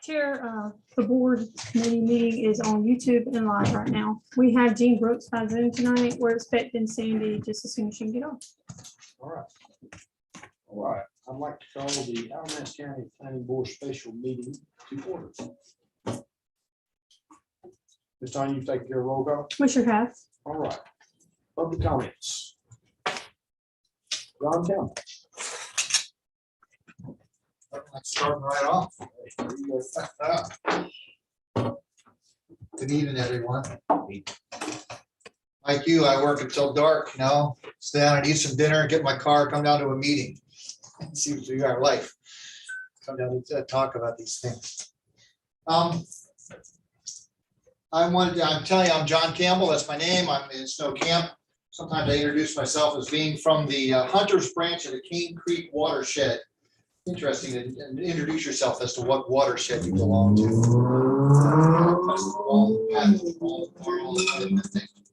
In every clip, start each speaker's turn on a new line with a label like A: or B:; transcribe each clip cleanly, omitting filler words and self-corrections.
A: Chair, the board committee meeting is on YouTube and live right now. We have Jean Brooks by Zoom tonight. We're expecting Sandy just as soon as she can get on.
B: All right. All right. I'd like to call the Alamance County Planning Board special meeting to order. This time you take care of roll call.
A: Commissioner Hess.
B: All right. Public comments. Ron Campbell.
C: Starting right off. Good evening, everyone. Like you, I work until dark, stay down and eat some dinner and get my car, come down to a meeting. And see what we got life. Come down to talk about these things. I'm telling you, I'm John Campbell. That's my name. I'm in Snow Camp. Sometimes I introduce myself as being from the Hunters branch of the Cane Creek watershed. Interesting to introduce yourself as to what watershed you belong to.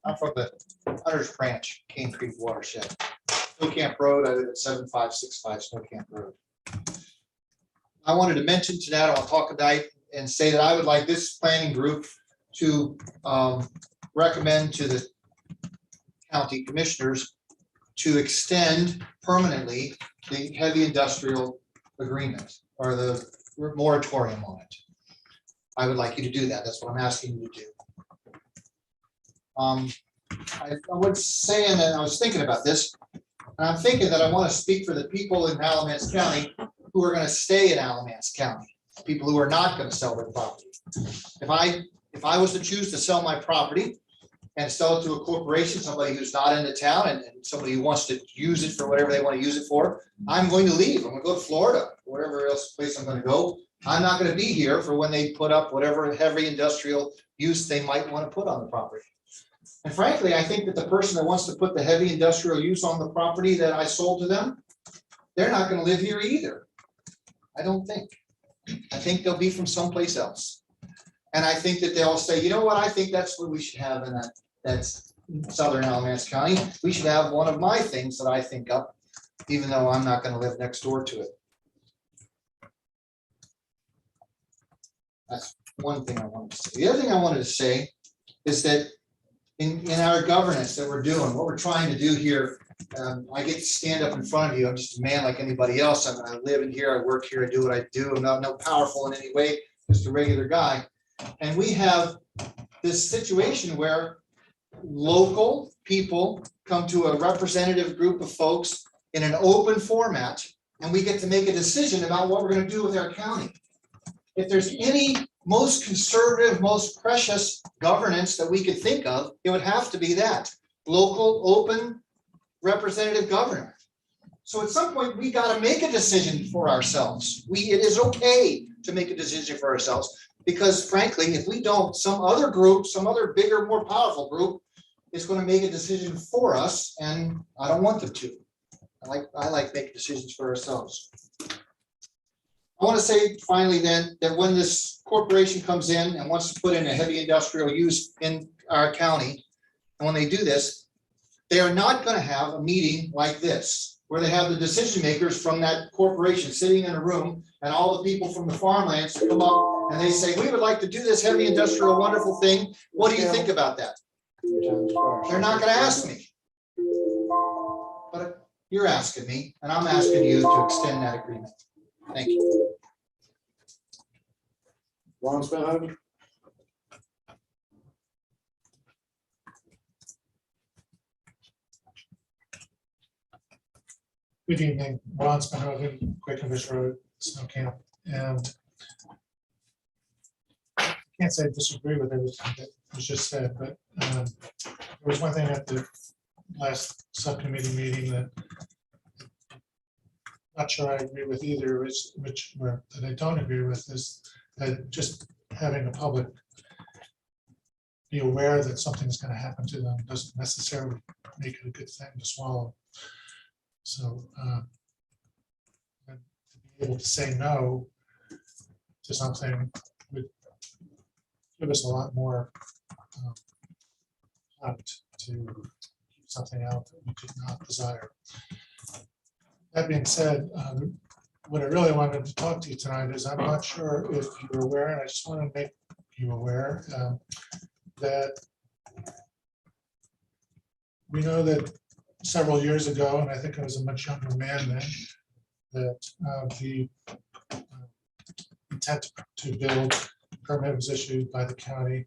C: I'm from the Hunters Branch, Cane Creek watershed. Snow Camp Road, I live at 7565 Snow Camp Road. I wanted to mention tonight, I want to talk about and say that I would like this planning group to recommend to the county commissioners to extend permanently the heavy industrial agreement or the moratorium on it. I would like you to do that. That's what I'm asking you to do. I was saying, and I was thinking about this, and I'm thinking that I want to speak for the people in Alamance County who are going to stay in Alamance County, people who are not going to sell their property. If I was to choose to sell my property and sell it to a corporation, somebody who's not in the town and somebody who wants to use it for whatever they want to use it for, I'm going to leave. I'm going to go to Florida, wherever else place I'm going to go. I'm not going to be here for when they put up whatever heavy industrial use they might want to put on the property. And frankly, I think that the person that wants to put the heavy industrial use on the property that I sold to them, they're not going to live here either. I don't think. I think they'll be from someplace else. And I think that they'll say, you know what, I think that's what we should have in that's Southern Alamance County. We should have one of my things that I think up, even though I'm not going to live next door to it. That's one thing I wanted to say. The other thing I wanted to say is that in our governance that we're doing, what we're trying to do here, I get to stand up in front of you. I'm just a man like anybody else. I live in here, I work here, I do what I do. I'm not powerful in any way, just a regular guy. And we have this situation where local people come to a representative group of folks in an open format, and we get to make a decision about what we're going to do with our county. If there's any most conservative, most precious governance that we could think of, it would have to be that local, open, representative government. So at some point, we got to make a decision for ourselves. It is okay to make a decision for ourselves, because frankly, if we don't, some other group, some other bigger, more powerful group is going to make a decision for us, and I don't want them to. I like making decisions for ourselves. I want to say finally then that when this corporation comes in and wants to put in a heavy industrial use in our county, and when they do this, they are not going to have a meeting like this, where they have the decision makers from that corporation sitting in a room and all the people from the farmlands come up and they say, we would like to do this heavy industrial wonderful thing. What do you think about that? They're not going to ask me. But you're asking me, and I'm asking you to extend that agreement. Thank you.
B: Ron Spenhoven.
D: Good evening, Ron Spenhoven, Quakenbush Road, Snow Camp, and I can't say I disagree with everything that was just said, but there was one thing at the last subcommittee meeting that I'm not sure I agree with either, that I don't agree with is that just having the public be aware that something's going to happen to them doesn't necessarily make it a good thing to swallow. So to be able to say no to something would give us a lot more height to keep something out that we did not desire. That being said, what I really wanted to talk to you tonight is, I'm not sure if you're aware, and I just want to make you aware, that we know that several years ago, and I think I was a much younger man then, that the intent to build permit was issued by the county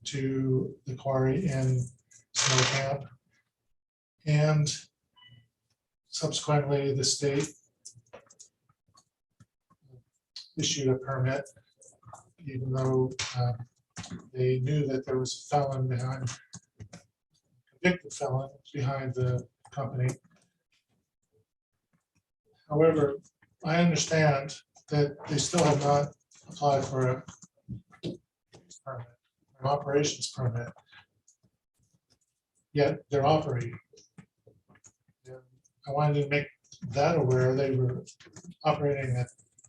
D: to the quarry in Snow Camp. And subsequently, the state issued a permit, even though they knew that there was a felon behind, convicted felon behind the company. However, I understand that they still have not applied for a permit, an operations permit. Yet they're operating. And I wanted to make that aware. They were operating at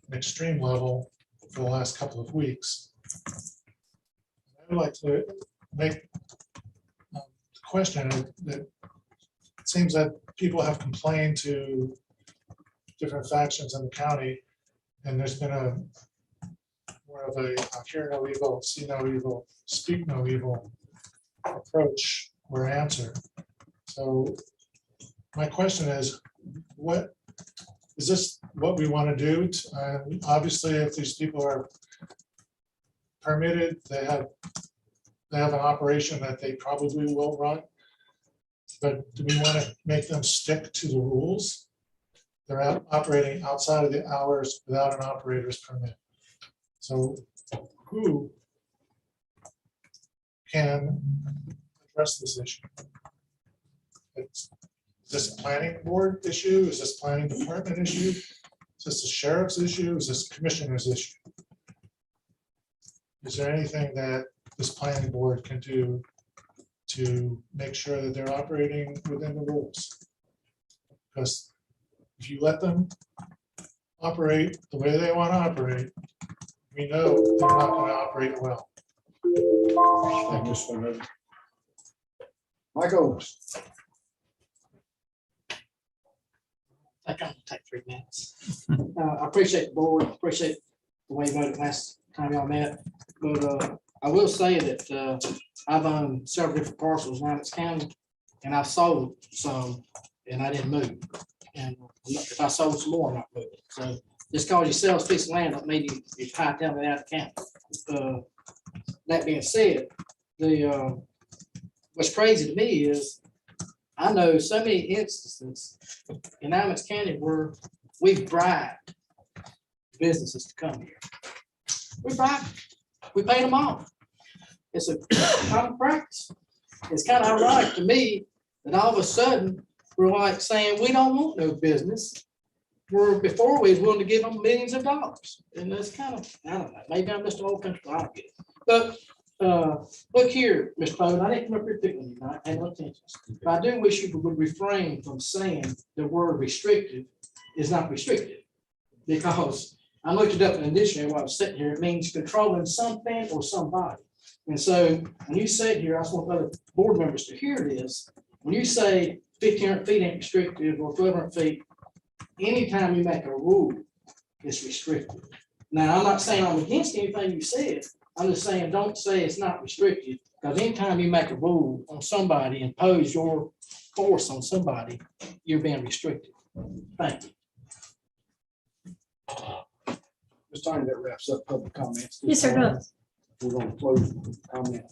D: an extreme level for the last couple of weeks. I would like to make the question that it seems that people have complained to different factions in the county, and there's been a more of a hear no evil, see no evil, speak no evil approach or answer. So my question is, what is this what we want to do? Obviously, if these people are permitted, they have an operation that they probably will run. But do we want to make them stick to the rules? They're operating outside of the hours without an operator's permit. So who can address this issue? Is this a planning board issue? Is this planning department issue? Is this a sheriff's issue? Is this commissioner's issue? Is there anything that this planning board can do to make sure that they're operating within the rules? Because if you let them operate the way they want to operate, we know they're not going to operate well.
B: Thank you, Mr. Manager. Michael.
E: I can take 3 minutes. I appreciate the board, appreciate the way you voted last time y'all met, but I will say that I've owned several different parcels in Alamance County, and I've sold some, and I didn't move. And if I sold some more, I'm not moving. So just because you sell a piece of land, don't mean you hightail it out of county. That being said, what's crazy to me is I know so many instances in Alamance County where we've bribed businesses to come here. We bribed them. We paid them off. It's a common practice. It's kind of ironic to me that all of a sudden we're like saying we don't want no business. Where before we was willing to give them millions of dollars. And that's kind of, I don't know, maybe I'm just old country, I don't get it. But look here, Mr. Bowden, I didn't come up here picking you, I had no intentions. But I do wish you would refrain from saying the word restrictive is not restrictive. Because I looked it up in the dictionary while I was sitting here, it means controlling something or somebody. And so when you said here, I just want other board members to hear this, when you say 1,500 feet ain't restrictive or 1,200 feet, anytime you make a rule, it's restrictive. Now, I'm not saying I'm against anything you said. I'm just saying, don't say it's not restrictive, because anytime you make a rule on somebody, impose your force on somebody, you're being restricted. Thank you.
B: This time that wraps up public comments.
A: Yes, sir, it does.
B: We're going to close the comment.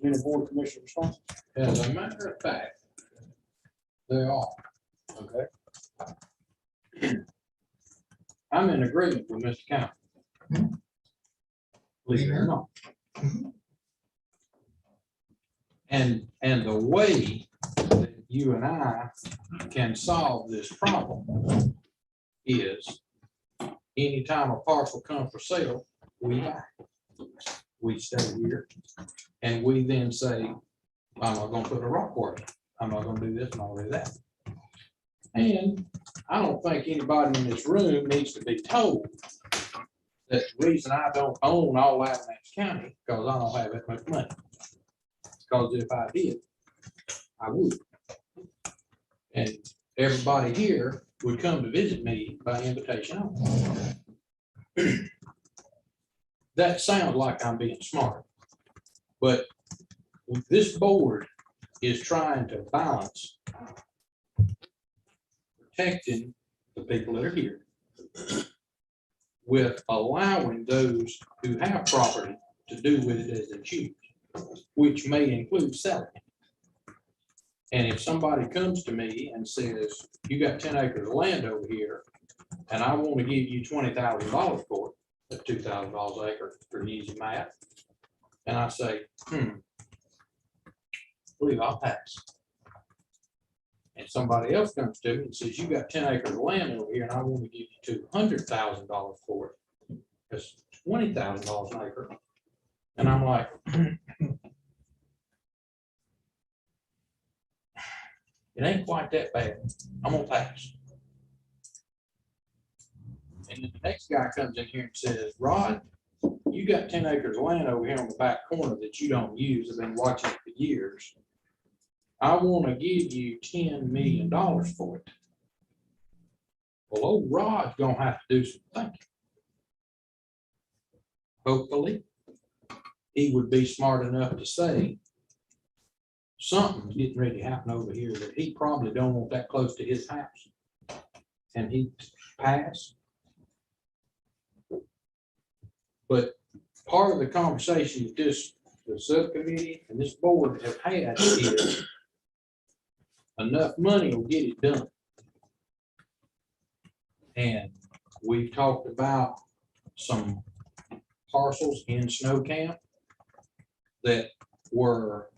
B: Any board commissioner response?
F: As a matter of fact, they are.
B: Okay.
F: I'm in agreement with Mr. County. Believe it or not. And the way that you and I can solve this problem is anytime a parcel comes for sale, we buy. We stay here and we then say, I'm not gonna put a rock quarry. I'm not gonna do this, I'm not gonna do that. And I don't think anybody in this room needs to be told that the reason I don't own all Alamance County, because I don't have that much money. Because if I did, I would. And everybody here would come to visit me by invitation only. That sounds like I'm being smart, but this board is trying to balance protecting the people that are here with allowing those who have property to do with it as they choose, which may include selling. And if somebody comes to me and says, you got 10 acres of land over here, and I want to give you $20,000 for it, that's $2,000 an acre for easy math. And I say, believe I'll pass. And somebody else comes to me and says, you got 10 acres of land over here and I want to give you $200,000 for it. That's $20,000 an acre. And I'm like, it ain't quite that bad. I'm gonna pass. And then the next guy comes in here and says, Rod, you got 10 acres of land over here on the back corner that you don't use. I've been watching it for years. I want to give you $10 million for it. Well, old Rod's gonna have to do some thinking. Hopefully, he would be smart enough to say something's getting ready to happen over here that he probably don't want that close to his house. And he pass. But part of the conversation that the subcommittee and this board have had is enough money will get it done. And we've talked about some parcels in Snow Camp that were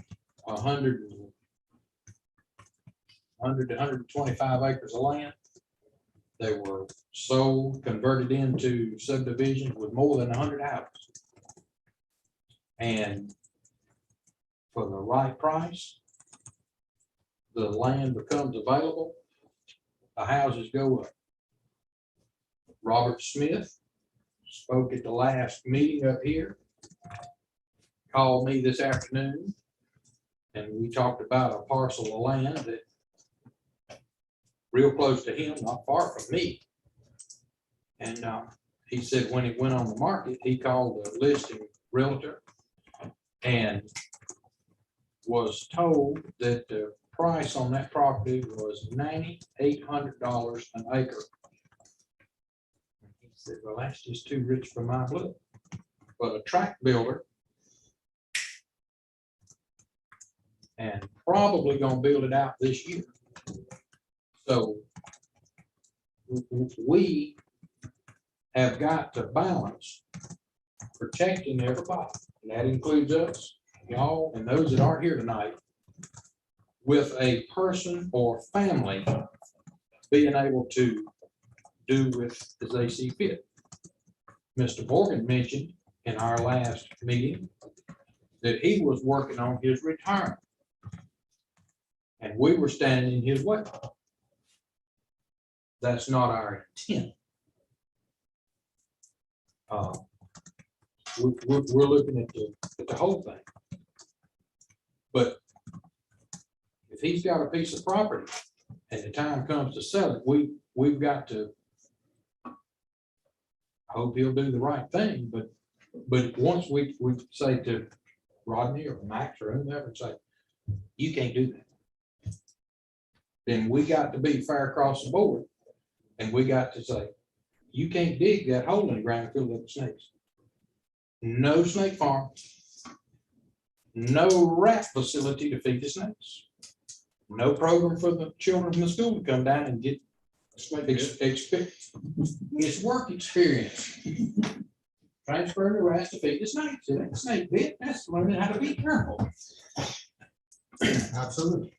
F: 100 to 125 acres of land. They were sold, converted into subdivisions with more than 100 houses. And for the right price, the land becomes available, the houses go up. Robert Smith spoke at the last meeting up here, called me this afternoon, and we talked about a parcel of land that real close to him, not far from me. And he said when it went on the market, he called the listing realtor and was told that the price on that property was $9,800 an acre. He said, well, that's just too rich for my blood. But a tract builder and probably gonna build it out this year. So we have got to balance protecting everybody, and that includes us, y'all, and those that aren't here tonight, with a person or family being able to do with as they see fit. Mr. Morgan mentioned in our last meeting that he was working on his retirement, and we were standing in his way. That's not our intent. We're looking at the whole thing. But if he's got a piece of property and the time comes to sell it, we've got to, I hope he'll do the right thing, but once we say to Rodney or Max or whoever, say, you can't do that, then we got to be fair across the board. And we got to say, you can't dig that hole in the ground and fill it with snakes. No snake farm, no rat facility to feed the snakes, no program for the children in the school to come down and get experience. It's work experience. Transfer the rats to feed the snakes. It ain't the snake bit, that's learning how to be careful.
C: Absolutely.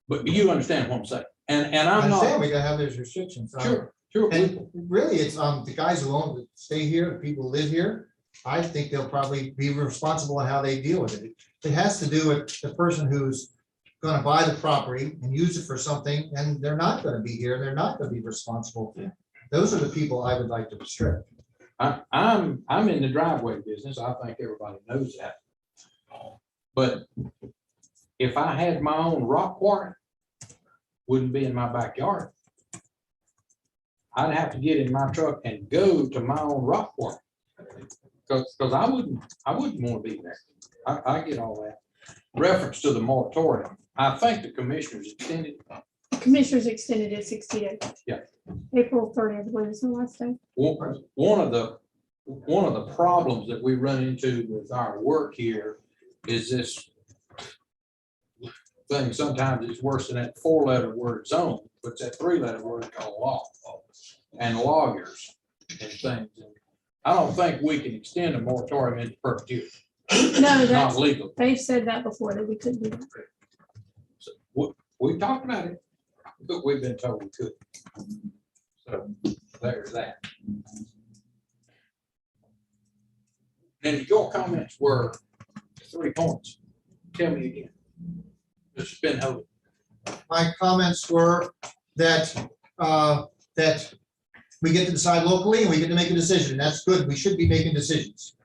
F: But you understand what I'm saying? And
C: I
F: I'm
C: understand
F: not.
C: we gotta have those restrictions.
F: Sure.
C: And really, it's the guys who own, that stay here, the people who live here, I think they'll probably be responsible in how they deal with it. It has to do with the person who's gonna buy the property and use it for something, and they're not gonna be here, they're not gonna be responsible. Those are the people I would like to restrict.
F: I'm in the driveway business. I think everybody knows that. But if I had my own rock quarry wouldn't be in my backyard. I'd have to get in my truck and go to my own rock quarry. Because I wouldn't want to be there. I get all that. Reference to the moratorium, I think the commissioners extended.
A: Commissioners extended it 60 days.
F: Yeah.
A: April 30th, I believe is the last day.
F: One of the problems that we run into with our work here is this thing, sometimes it's worse than that 4-letter word zone, but it's that 3-letter word called law and lawyers and things. I don't think we can extend a moratorium into perpetuity.
A: No,
F: Not
A: that's,
F: legal.
A: they've said that before, that we couldn't do that.
F: So we talked about it, but we've been told we could. So there's that. And your comments were 3 points. Tell me again. Mr. Spinholz.
C: My comments were that, that we get to decide locally and we get to make a decision. That's good. We should be making decisions.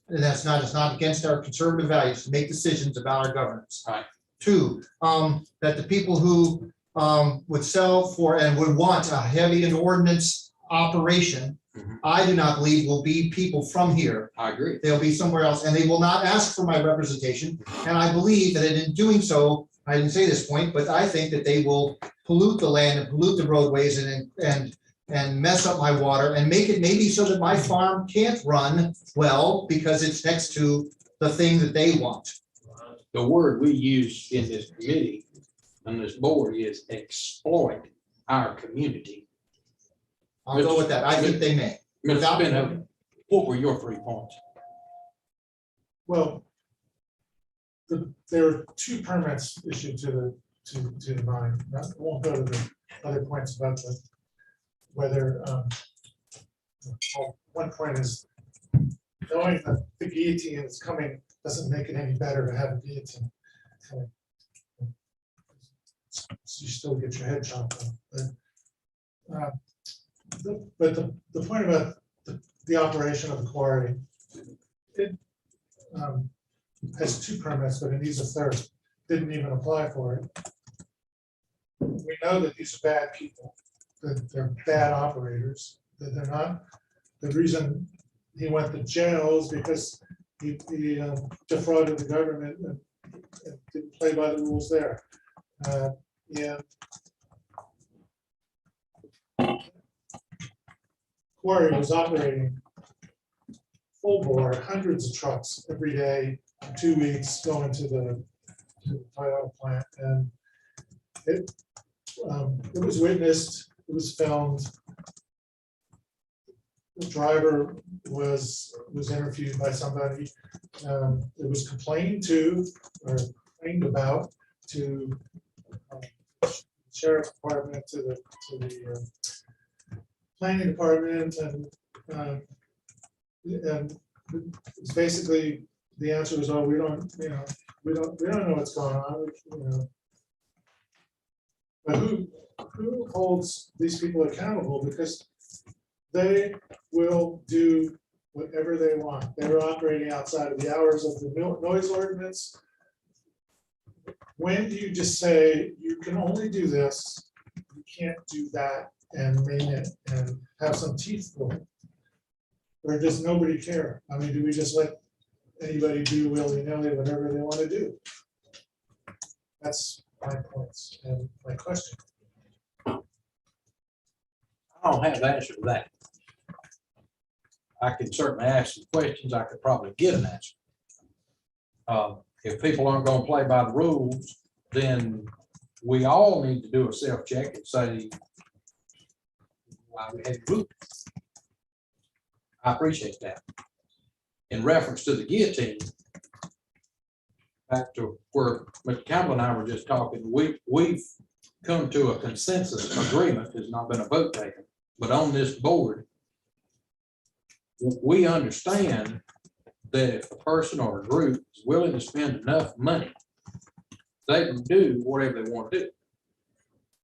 C: And that's not, it's not against our conservative values to make decisions about our governance.
F: Right.
C: 2, that the people who would sell for and would want a heavy and ordinance operation, I do not believe will be people from here.
F: I agree.
C: They'll be somewhere else, and they will not ask for my representation. And I believe that in doing so, I didn't say this point, but I think that they will pollute the land and pollute the roadways and mess up my water and make it maybe so that my farm can't run well because it's next to the thing that they want.
F: The word we use in this committee and this board is exploit our community.
C: I'll go with that. I think they may.
F: Mr.
C: Without-
F: Spinholz, what were your 3 points?
D: Well, there are 2 permits issued to the mine. I won't go to the other points about whether, one point is knowing that the guillotine is coming doesn't make it any better to have a guillotine coming. So you still get your head chopped off. But the point about the operation of the quarry, it has 2 permits, but it needs a 3rd. Didn't even apply for it. We know that these are bad people, that they're bad operators, that they're not. The reason he went to jail is because he defrauded the government and didn't play by the rules there. Yeah. Quarry was operating full bore, hundreds of trucks every day, for 2 weeks, going to the Toyota plant, and it was witnessed, it was filmed. The driver was interviewed by somebody. It was complained to or complained about to sheriff's department, to the planning department, and it's basically the answer was, oh, we don't know what's going on, But who holds these people accountable? Because they will do whatever they want. They were operating outside of the hours of the noise ordinance. When do you just say you can only do this, you can't do that, and mean it and have some teeth for it? Or does nobody care? I mean, do we just let anybody do willy-nilly whatever they want to do? That's my points and my question.
F: I don't have the answer to that. I could certainly ask some questions. I could probably get an answer. If people aren't going to play by the rules, then we all need to do a self-check and say why we had to move. I appreciate that. In reference to the guillotine, back to where Mr. Campbell and I were just talking, we've come to a consensus agreement. There's not been a vote taken, but on this board, we understand that if a person or a group is willing to spend enough money, they can do whatever they want to do.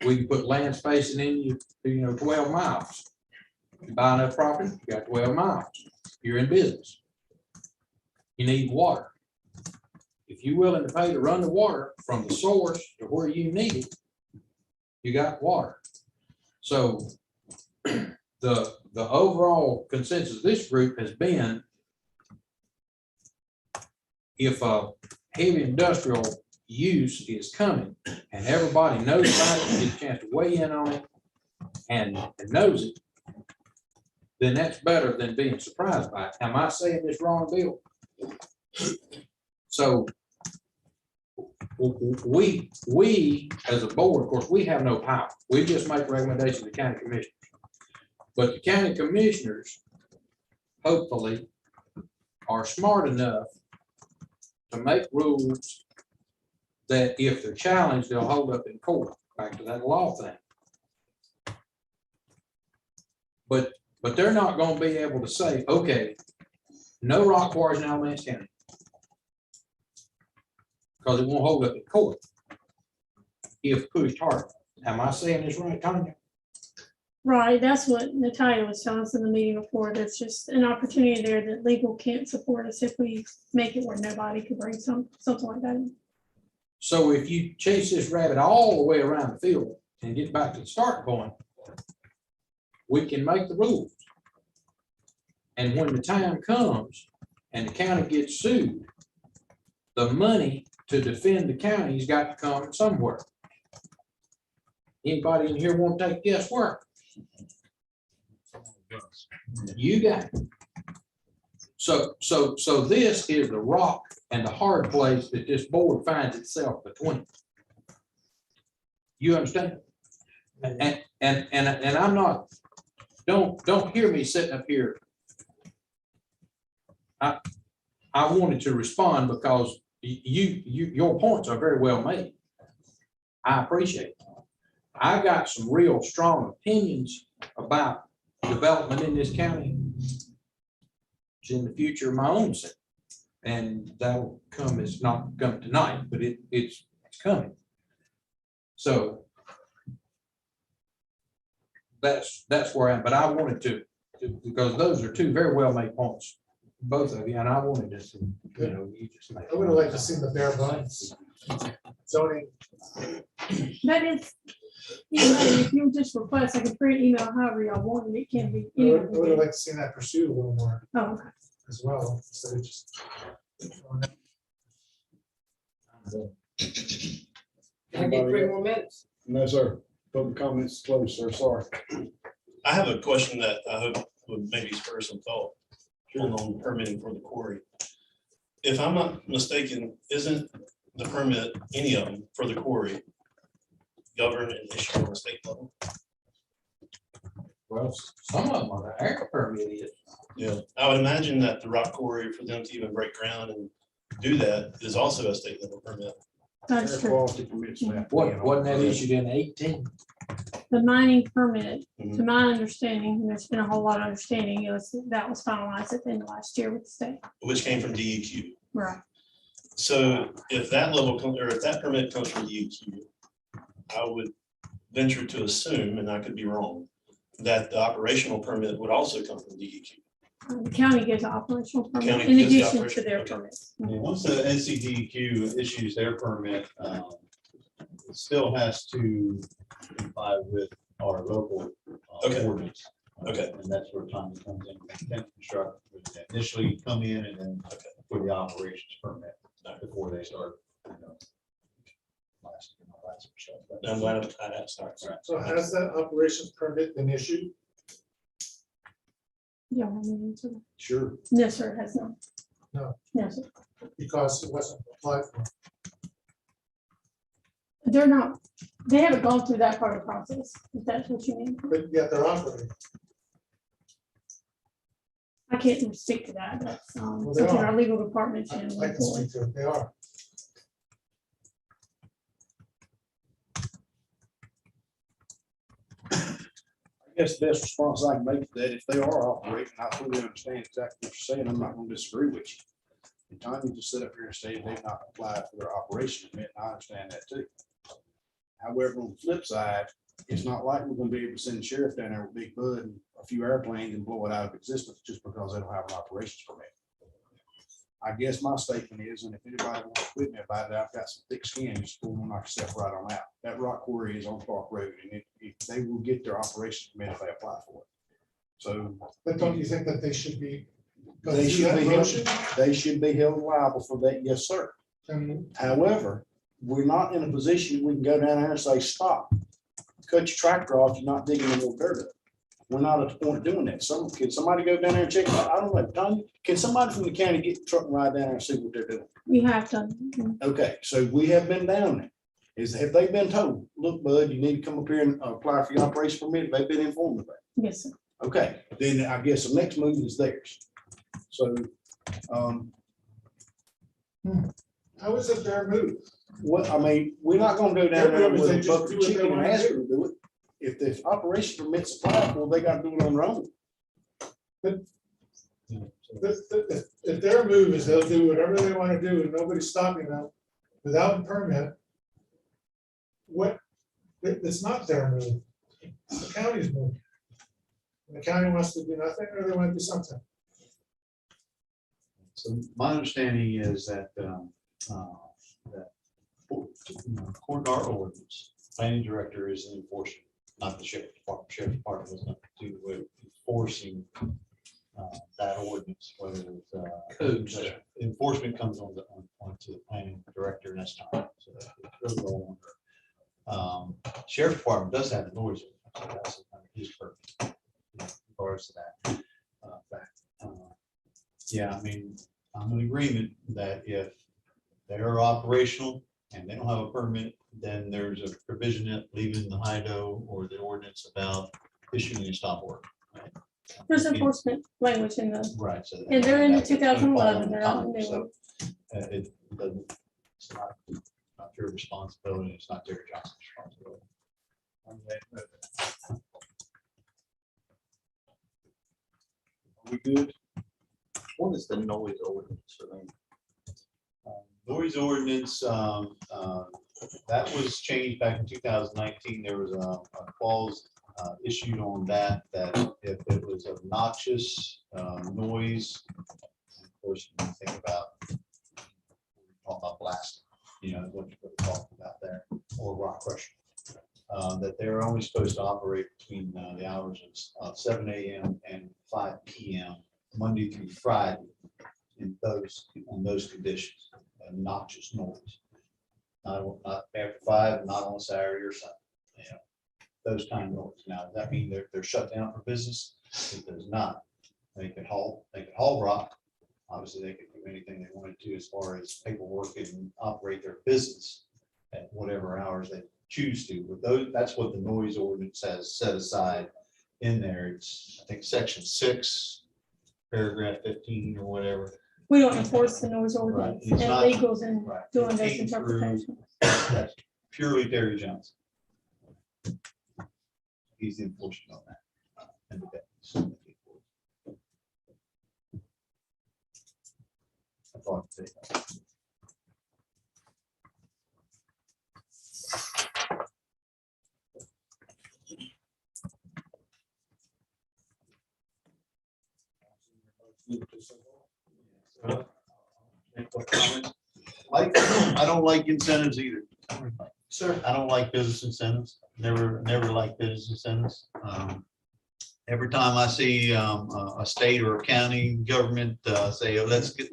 F: We can put land spacing in 12 miles. You buy enough property, you got 12 miles. You're in business. You need water. If you're willing to pay to run the water from the source to where you need it, you got water. So the overall consensus of this group has been, if a heavy industrial use is coming and everybody knows about it, gets a chance to weigh in on it and knows it, then that's better than being surprised by it. Am I saying this wrong, Bill? So we as a board, of course, we have no power. We just make recommendations to county commissioners. But the county commissioners, hopefully, are smart enough to make rules that if they're challenged, they'll hold up in court, back to that law thing. But they're not gonna be able to say, okay, no rock quarries in Alamance County, because it won't hold up in court if pushed hard. Am I saying this right, Tanya?
A: Right, that's what Natalia was telling us in the meeting before. There's just an opportunity there that legal can't support us if we make it where nobody could bring something like that in.
F: So if you chase this rabbit all the way around the field and get back to the start point, we can make the rules. And when the time comes and the county gets sued, the money to defend the county's got to come somewhere. Anybody in here want to take guesswork? You got it. So this is the rock and the hard place that this board finds itself between. You understand? And I'm not, don't hear me sitting up here. I wanted to respond because your points are very well made. I appreciate it. I got some real strong opinions about development in this county in the future of my own self. And that'll come, it's not come tonight, but it's coming. So that's where I am, but I wanted to because those are two very well made points, both of you, and I wanted to, you just make.
D: I would have liked to see the bare bones zoning.
A: That is, if you just request, I can print email however y'all want it. It can be.
D: I would have liked to see that pursued a little more
A: Oh, okay.
D: as well, instead of just.
E: Can I get 3 more minutes?
B: No, sir. Public comments closed, sir. Sorry.
G: I have a question that I hope would maybe spur some thought on permitting for the quarry. If I'm not mistaken, isn't the permit, any of them for the quarry, governed and issued on the state level?
F: Well, some of them are the air permit is.
G: Yeah, I would imagine that the rock quarry, for them to even break ground and do that, is also a state level permit.
A: That's
B: Air
A: true.
B: quality permits now.
F: Wasn't that issued in 18?
A: The mining permit, to
G: Mhm.
A: my understanding, and there's been a whole lot of understanding, that was finalized at the end of last year with the state.
G: Which came from DEQ.
A: Right.
G: So if that level, or if that permit comes from DEQ, I would venture to assume, and I could be wrong, that the operational permit would also come from DEQ.
A: The county gives an operational permit
G: County
A: in
G: gives the
A: addition to
G: operational,
A: their
G: okay.
A: permits.
H: Yeah, once the NCDQ issues their permit, it still has to comply with our local
G: Okay.
H: ordinance.
G: Okay.
H: And that's where time comes in. They construct, initially come in and then for the operations permit before they start.
G: I'm glad I asked. Sorry.
D: So has that operations permit been issued?
A: Yeah. want me to answer that?
B: Sure.
A: No, sir, it has not.
D: No.
A: No, sir.
D: Because it wasn't applied for.
A: They're not, they haven't gone through that part of the process, if that's what you mean.
D: But yet they're operating.
A: I can't speak to that. That's
D: Well, they
A: something
D: are.
A: our legal department.
D: I
A: can
D: can
A: report.
D: speak to it. They are.
B: I guess the best response I can make to that, if they are operating, I fully understand exactly what you're saying. I'm not gonna disagree with you. The time you just sit up here and say they've not applied for their operation permit, I understand that too. However, on the flip side, it's not like we're gonna be able to send the sheriff down there with Big Bud and a few airplanes and blow it out of existence just because they don't have an operations permit. I guess my statement is, and if anybody wants to quit me about it, I've got some thick skin, just go and knock yourself right on out. That rock quarry is on Clark Road, and they will get their operation permit if they apply for it. So
D: But don't you think that they should be? go
B: they
D: through
B: should
D: that
B: be held,
D: motion?
B: they should be held liable for that, yes, sir.
D: And
B: However, we're not in a position we can go down there and say, stop. Cut your tractor off, you're not digging any more dirt up. We're not at the point of doing that. Can somebody go down there and check it out? I don't know, Tony, can somebody from the county get the truck and ride down there and see what they're doing?
A: We have to.
B: Okay, so we have been down there. Have they been told, look, bud, you need to come up here and apply for your operation permit? They've been informed of that.
A: Yes, sir.
B: Okay, then I guess the next move is theirs. So,
D: how is it their move?
B: what, I mean, we're not gonna go down there
D: Their move is
B: with
D: they
B: a
D: just
B: bucket
D: do
B: of
D: what they
B: chicken and
D: wanna
B: ask
D: do.
B: them to do it. If the operation permit's applied for, they gotta do it on their own.
D: If their move is they'll do whatever they want to do and nobody's stopping them without a permit, it's not their move, it's the county's move. And the county wants to do nothing or they want to do something.
H: So my understanding is that, according to our ordinance, planning director is enforcing, not the sheriff department. Sheriff department has nothing to do with enforcing that ordinance, whether it's
F: Codes.
H: enforcement comes onto the planning director, and that's not. So it doesn't go under. Sheriff department does have a noise ordinance, so that's under his purview in regards to that fact. Yeah, I mean, I'm in agreement that if they are operational and they don't have a permit, then there's a provision that leaving the HIDO or the ordinance about issuing a stop work. Right?
A: There's enforcement language in the,
H: Right. So
A: and they're in the
H: that's gonna fall
A: 2011,
H: on
A: they're
H: the
A: out in
H: time,
A: the new
H: so,
A: one.
H: It doesn't, it's not your responsibility, it's not Terry Johnson's responsibility.
B: Are we good?
I: What is the noise ordinance?
H: Noise ordinance, that was changed back in 2019. There was a clause issued on that if it was obnoxious noise, of course, you can think about, talk about blasting, you know, what you're talking about there, or rock crushing. That they're only supposed to operate between the hours of 7 a.m. and 5 p.m. Monday through Friday on those conditions, obnoxious noise. Not after 5, not on Saturday or Sunday, you know, those kind of noise. Now, does that mean they're shut down for business? It does not. They could haul rock. Obviously, they could do anything they wanted to as far as paperwork and operate their business at whatever hours they choose to. But that's what the noise ordinance has set aside in there. It's, I think, section 6, paragraph 15 or whatever.
A: We don't enforce the noise ordinance,
H: It's
A: and
H: not-
A: legals and
H: Right.
A: doing
H: It
A: those
H: came through-
A: interpretations.
H: That's purely Terry Johnson. He's the enforcement on that. And the deputies. I thought I'd say that. Like, I don't like incentives either.
E: Sir,
H: I don't like business incentives. Never liked business incentives. Every time I see a state or a county government say, oh, let's give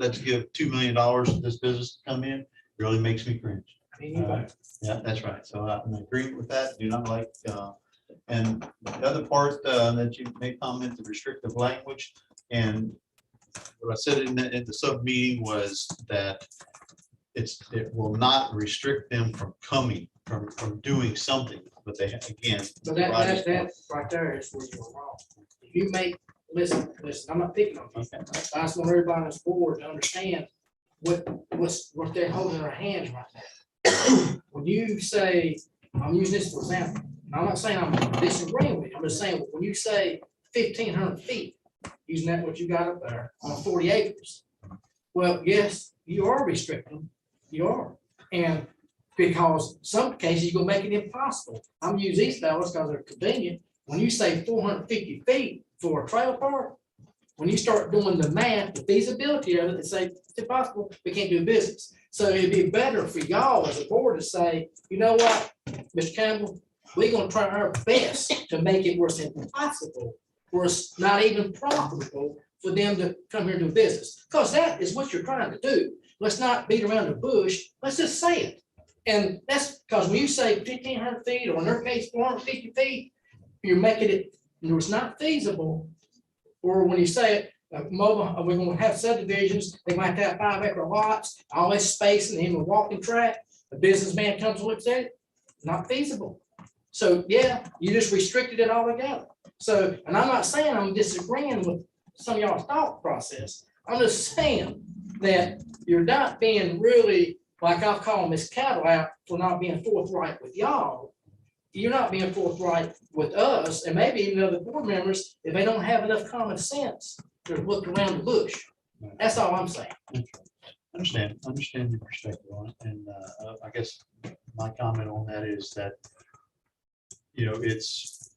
H: $2 million to this business to come in, it really makes me cringe. Yeah, that's right. So I'm in agreement with that. Do not like, and the other part that you may comment, the restrictive language, and what I said in the sub meeting was that it will not restrict them from coming, from doing something, but they, again.
E: but that right there is where you're wrong. If you make, listen, I'm not picking on you. I just want everybody on this board to understand what they're holding in their hands right now. When you say, I'm using this for example, and I'm not saying I'm disagreeing with you, I'm just saying, when you say 1,500 feet, using that what you got up there on 40 acres. Well, yes, you are restricting, you are. And because some cases you're gonna make it impossible. I'm using these fellows because they're convenient. When you say 450 feet for a trailer park, when you start doing the math, the feasibility of it, they say it's impossible, we can't do business. So it'd be better for y'all as a board to say, you know what, Mr. Campbell, we're gonna try our best to make it where it's impossible, where it's not even profitable for them to come here and do business. Because that is what you're trying to do. Let's not beat around the bush, let's just say it. And that's because when you say 1,500 feet, or in their case, 450 feet, you're making it, it's not feasible. Or when you say it, mobile, we're gonna have subdivisions, they might have 5-acre lots, all this space and even a walking track. A businessman comes and looks at it, not feasible. So, yeah, you just restricted it all together. So, and I'm not saying I'm disagreeing with some of y'all's thought process. I'm just saying that you're not being really, like I'll call Miss Cattle out for not being forthright with y'all. You're not being forthright with us, and maybe even other board members, if they don't have enough common sense to look around the bush. That's all I'm saying.
H: Understand your perspective on it, and I guess my comment on that is that, you know, it's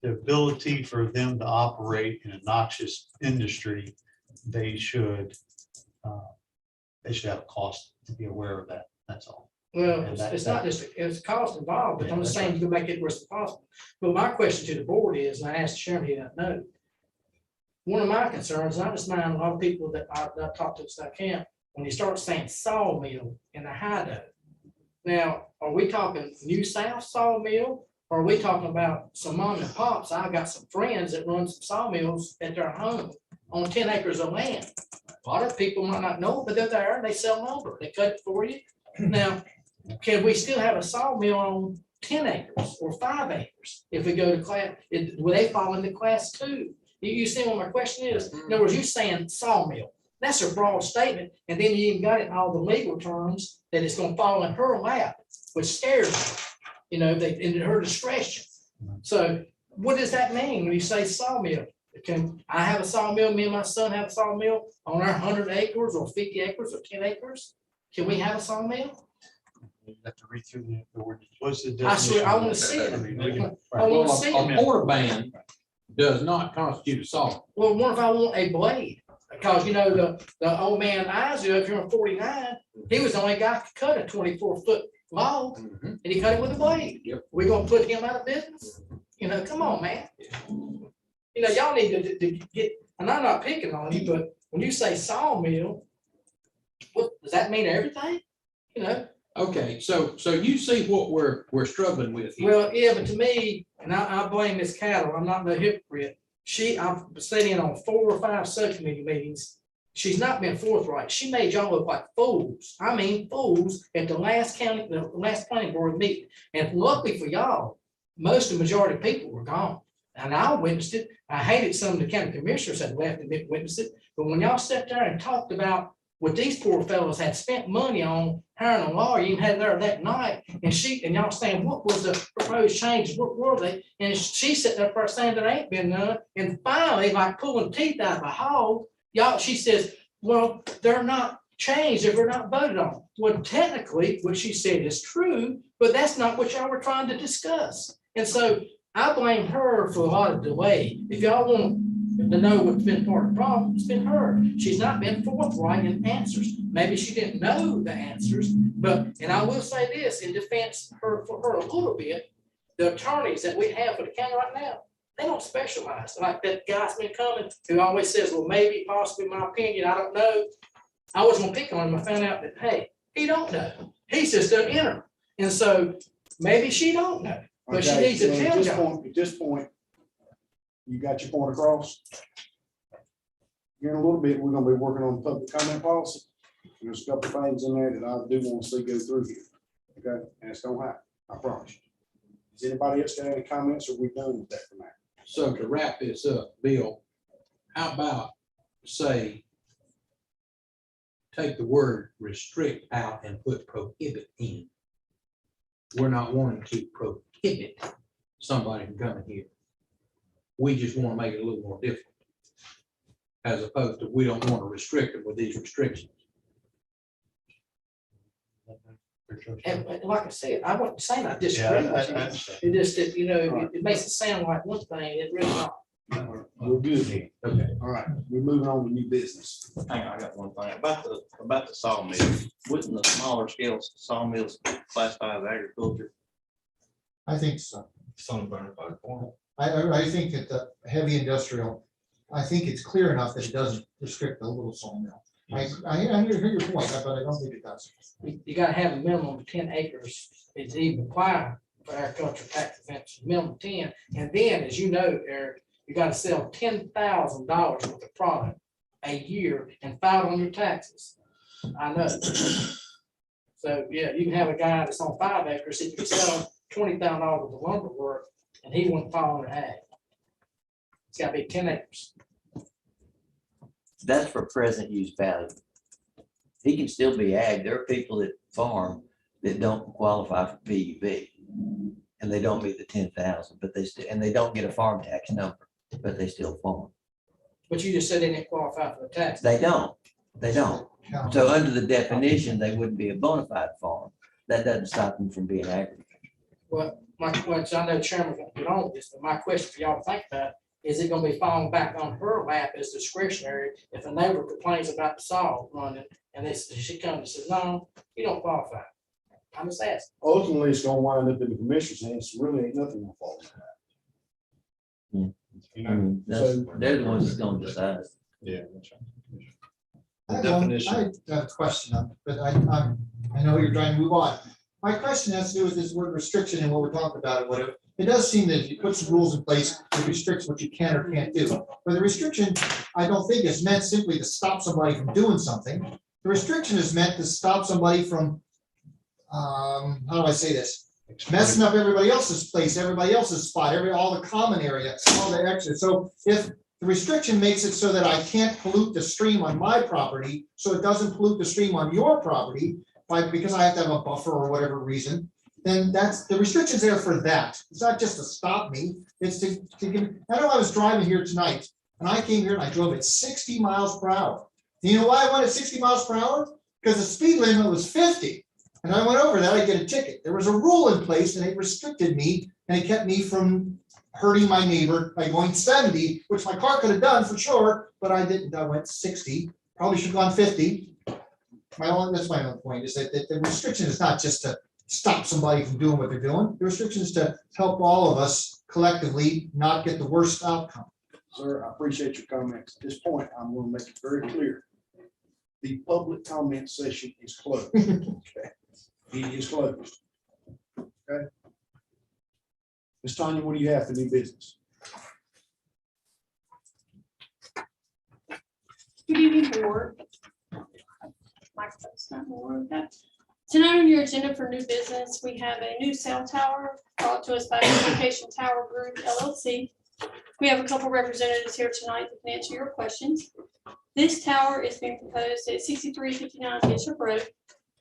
H: the ability for them to operate in a noxious industry. They should have a cost to be aware of that. That's all.
E: Well,
H: And that-
E: it's not just, it's cost involved, but
H: Yeah,
E: I'm just
H: that's
E: saying you can make it worse possible. But my question to the board is, and I asked the chairman, he doesn't know. One of my concerns, and I just mind a lot of people that I've talked to at camp, when you start saying sawmill in the high note. Now, are we talking New South sawmill? Or are we talking about some mom and pops? I got some friends that run some sawmills at their home on 10 acres of land. A lot of people might not know, but they're there, and they sell lumber, they cut it for you. Now, can we still have a sawmill on 10 acres or 5 acres if we go to class, will they fall into class 2? You see what my question is? In other words, you're saying sawmill, that's a broad statement, and then you even got it in all the legal terms that it's gonna fall in her lap, which scares me. You know, they, in her discretion. So what does that mean when you say sawmill? Can I have a sawmill, me and my son have a sawmill on our 100 acres or 50 acres or 10 acres? Can we have a sawmill?
H: You have to read through the ordinance. What's the
E: I swear, I wanna
H: definition?
E: see it.
H: I mean, we can-
E: I wanna
F: Well,
E: see
F: a
E: it.
F: mortar band does not constitute assault.
E: Well, what if I want a blade? Because you know, the old man Isaac up here on 49, he was the only guy that could cut a 24-foot log, and he cut it with a blade.
F: Yep.
E: We gonna put him out of business? You know, come on, man. You know, y'all need to get, and I'm not picking on you, but when you say sawmill, what, does that mean everything? You know,
F: Okay, so you see what we're struggling with here.
E: well, yeah, but to me, and I blame Miss Cattle, I'm not no hypocrite. I've sat in on 4 or 5 subcommittee meetings. She's not been forthright. She made y'all look like fools. I mean, fools at the last planning board meeting. And luckily for y'all, most of the majority of people were gone. And I witnessed it. I hated some of the county commissioners had left and didn't witness it. But when y'all sat there and talked about what these poor fellows had spent money on hiring a lawyer, you had there that night, and y'all saying, what was the proposed changes, what were they? And she sat there first saying there ain't been none, and finally, like pulling teeth out of a hog, y'all, she says, well, they're not changed if they're not voted on. Well, technically, what she said is true, but that's not what y'all were trying to discuss. And so I blame her for a lot of delay. If y'all want to know what's been part of the problem, it's been her. She's not been forthright in answers. Maybe she didn't know the answers, but, and I will say this in defense for her a little bit, the attorneys that we have for the county right now, they don't specialize. Like that guy's been coming who always says, well, maybe, possibly, my opinion, I don't know. I was gonna pick on him. I found out that, hey, he don't know. He's just an interim. And so maybe she don't know, but she
B: Okay,
E: needs to
B: so
E: tell
B: at this
E: y'all.
B: point- At this point, you got your point across. Here in a little bit, we're gonna be working on public comment policy. There's a couple of things in there that I do want to see go through here. Okay, and it's gonna happen, I promise you. Does anybody else got any comments, or we done with that for now?
F: So to wrap this up, Bill, how about say, take the word restrict out and put prohibit in. We're not wanting to prohibit somebody from coming here. We just want to make it a little more difficult. As opposed to, we don't want to restrict them with these restrictions.
E: And like I said, I wasn't saying I
H: Yeah,
E: disagree
H: I
E: with you.
H: understand.
E: It just, that, you know, it makes it sound like one thing, it really not.
B: We're good then.
I: Okay,
B: All right, we're moving on to new business.
I: hang on, I got one thing about the sawmill. Wouldn't the smaller scale sawmills classify as agriculture?
C: I think so.
I: Some bona fide form.
C: I think that the heavy industrial, I think it's clear enough that it doesn't restrict the little sawmill. I hear your point, but I don't think it does.
E: You gotta have a minimum of 10 acres. It's even required for agricultural tax exemption, minimum 10. And then, as you know, Eric, you gotta sell $10,000 worth of product a year and file on your taxes. I know. So, yeah, you can have a guy that's on 5 acres, he can sell $20,000 worth of lumber work, and he won't file on ag. It's gotta be 10 acres.
J: That's for present use value. He can still be ag. There are people that farm that don't qualify for PUV. And they don't meet the 10,000, but they still, and they don't get a farm tax number, but they still farm.
E: But you just said they didn't qualify for the tax.
J: They don't.
C: No.
J: So under the definition, they wouldn't be a bona fide farm. That doesn't stop them from being agriculture.
E: Well, my question, I know the chairman's gonna get on this, but my question for y'all to think about, is it gonna be falling back on her lap as discretionary if a neighbor complains about the saw running and she comes and says, no, you don't qualify? I'm just asking.
B: Ultimately, it's gonna wind up in the commissioner's hands, so really ain't nothing gonna fall.
J: I mean, they're the ones that's gonna decide.
H: Yeah. That's right.
C: I
H: Definition.
C: have a question, but I know you're trying to move on. My question has to do with this word restriction and what we're talking about and whatever. It does seem that if you put some rules in place, it restricts what you can or can't do. But the restriction, I don't think is meant simply to stop somebody from doing something. The restriction is meant to stop somebody from, how do I say this? Messing up everybody else's place, everybody else's spot, all the common area, all the extra. So if the restriction makes it so that I can't pollute the stream on my property, so it doesn't pollute the stream on your property, because I have to have a buffer or whatever reason, then that's, the restriction's there for that. It's not just to stop me, it's to give, I know I was driving here tonight, and I came here and I drove at 60 miles per hour. You know why I went at 60 miles per hour? Because the speed limit was 50. And I went over that, I get a ticket. There was a rule in place and it restricted me and it kept me from hurting my neighbor by going 70, which my car could have done for sure, but I didn't. I went 60, probably should have gone 50. That's my own point, is that the restriction is not just to stop somebody from doing what they're doing. The restriction is to help all of us collectively not get the worst outcome.
B: Sir, I appreciate your comments. At this point, I'm gonna make it very clear. The public comment session is closed. Okay. It is closed. Okay. Ms. Tanya, what do you have for new business?
A: Good evening, board. Microphone's not gonna work. Okay. Tonight on your agenda for new business, we have a new cell tower brought to us by Communication Tower Group LLC. We have a couple representatives here tonight that can answer your questions. This tower is being proposed at 6359 Bishop Road,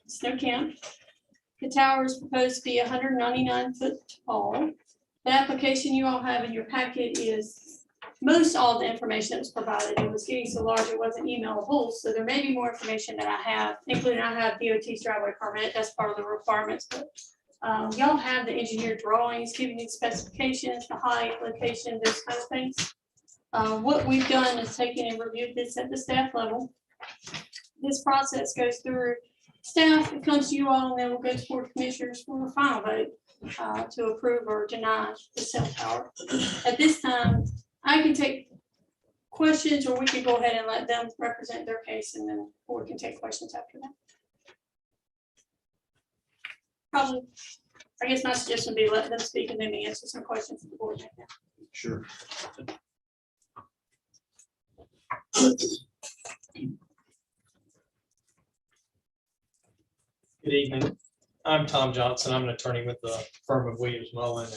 A: Snow Camp. The tower is proposed to be 199 foot tall. The application you all have in your packet is most all the information that was provided. It was getting so large it wasn't emailable, so there may be more information that I have, including I have DOT's driveway permit. That's part of the requirements, but y'all have the engineered drawings, giving you specifications, the height, location, those kind of things. What we've done is taken and reviewed this at the staff level. This process goes through staff, it comes to you all, and then we'll go to board of commissioners for a final vote to approve or deny the cell tower. At this time, I can take questions, or we can go ahead and let them represent their case, and then board can take questions after that. Probably, I guess my suggestion would be let them speak and then we answer some questions from the board.
B: Sure.
K: Good evening. I'm Tom Johnson. I'm an attorney with the firm of Williams Mullen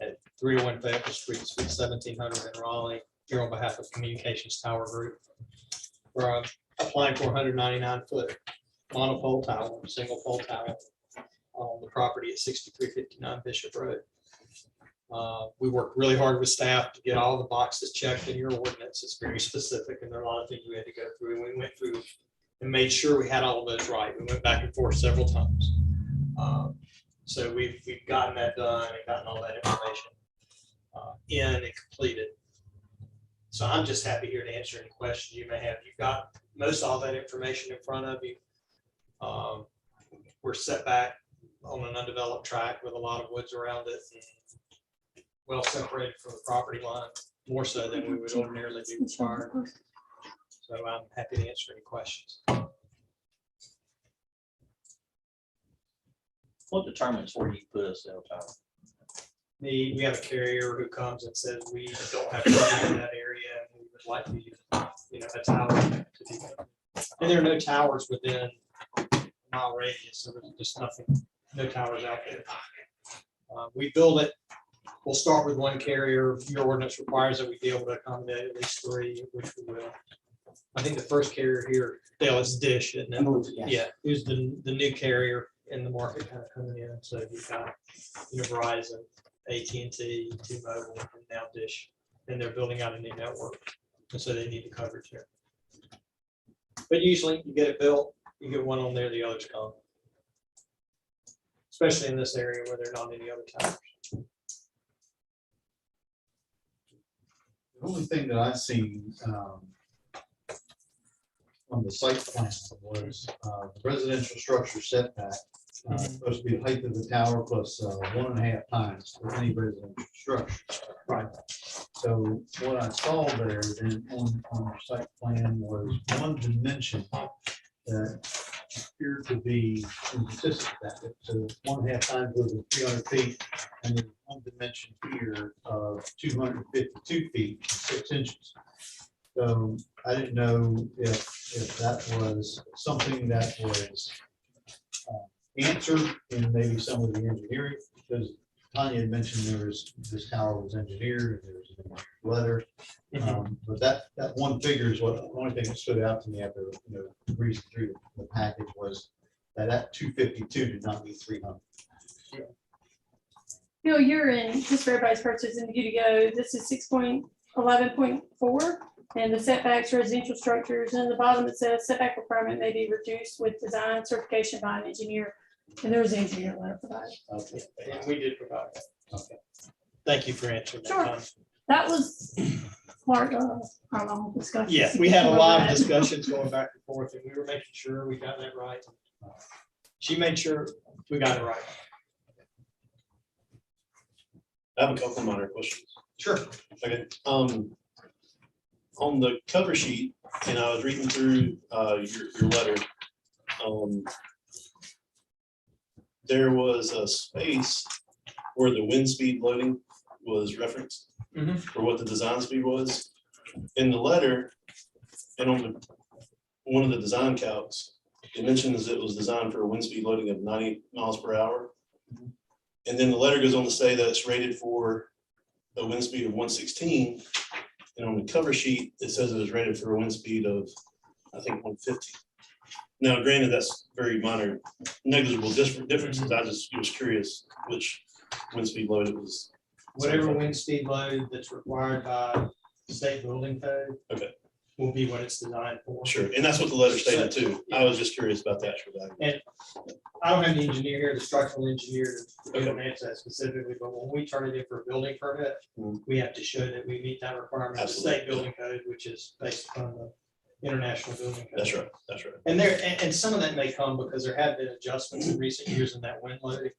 K: at 301 Fayetteville Street, Suite 1700 in Raleigh, here on behalf of Communications Tower Group. We're applying for 199-foot monopole tower, single pole tower on the property at 6359 Bishop Road. We worked really hard with staff to get all the boxes checked in your ordinance. It's very specific, and there are a lot of things we had to go through. And we went through and made sure we had all of those right. We went back and forth several times. So we've gotten that done and gotten all that information in and completed. So I'm just happy here to answer any questions you may have. You've got most all that information in front of you. We're set back on an undeveloped tract with a lot of woods around it, and well separated from the property line, more so than we would ordinarily be required. So I'm happy to answer any questions.
I: What determines where you put a cell tower?
K: We have a carrier who comes and says, we don't have coverage in that area, and we would like to use, a tower to do that. And there are no towers within a mile radius, so there's just nothing, no towers out there. We build it, we'll start with one carrier. Your ordinance requires that we be able to accommodate at least 3, which we will. I think the first carrier here, Dale, is Dish, isn't it? Yeah, who's the new carrier in the market kind of coming in. So you've got, Verizon, AT&T, T-Mobile, and now Dish, and they're building out a new network, and so they need the coverage here. But usually you get it built, you get one on there, the others come. Especially in this area where there are not any other towers.
H: The only thing that I've seen on the site plan was the residential structure setback. Supposed to be the height of the tower plus 1.5 times for any residential structure.
K: Right.
H: So what I saw there then on the site plan was one dimension that appeared to be inconsistent with that. So 1.5 times was 300 feet, and there's one dimension here of 252 feet, 6 inches. So I didn't know if that was something that was answered in maybe some of the engineering, because Tanya had mentioned this tower was engineered, and there was a letter. But that one figure is what, the only thing that stood out to me after, reading through the package was that 252 did not meet 300.
A: You're in, just for everybody's purposes, in the UDO, this is 6.11.4, and the setbacks, residential structures, and the bottom it says setback requirement may be reduced with design certification by an engineer, and there's an engineer letter provided.
H: Okay.
K: And we did provide that.
H: Okay.
K: Thank you for answering that.
A: Sure.
K: Tom.
A: That was part of our long discussion.
K: Yeah, we had a lot of discussions going back and forth, and we were making sure we got that right. She made sure we got it right.
G: I have a couple minor questions.
K: Sure.
G: Okay, on the cover sheet, and I was reading through your letter, there was a space where the wind speed loading was referenced, or what the design speed was. In the letter, and on one of the design calcs, it mentions it was designed for a wind speed loading of 90 miles per hour. And then the letter goes on to say that it's rated for a wind speed of 116. And on the cover sheet, it says it was rated for a wind speed of, I think, 150. Now, granted, that's very minor, negligible differences. I just was curious which wind speed load it was.
K: Whatever wind speed load that's required by state building code.
G: Okay.
K: Will be what it's designed for.
G: Sure, and that's what the letter stated too. I was just curious about that.
K: And I don't have the engineer here, the structural engineer to answer that specifically, but when we turn it in for a building permit, we have to show that we meet that requirement of the state building code, which is based upon the international building code.
G: That's right, that's right.
K: And and some of that may come because there have been adjustments in recent years in that wind load.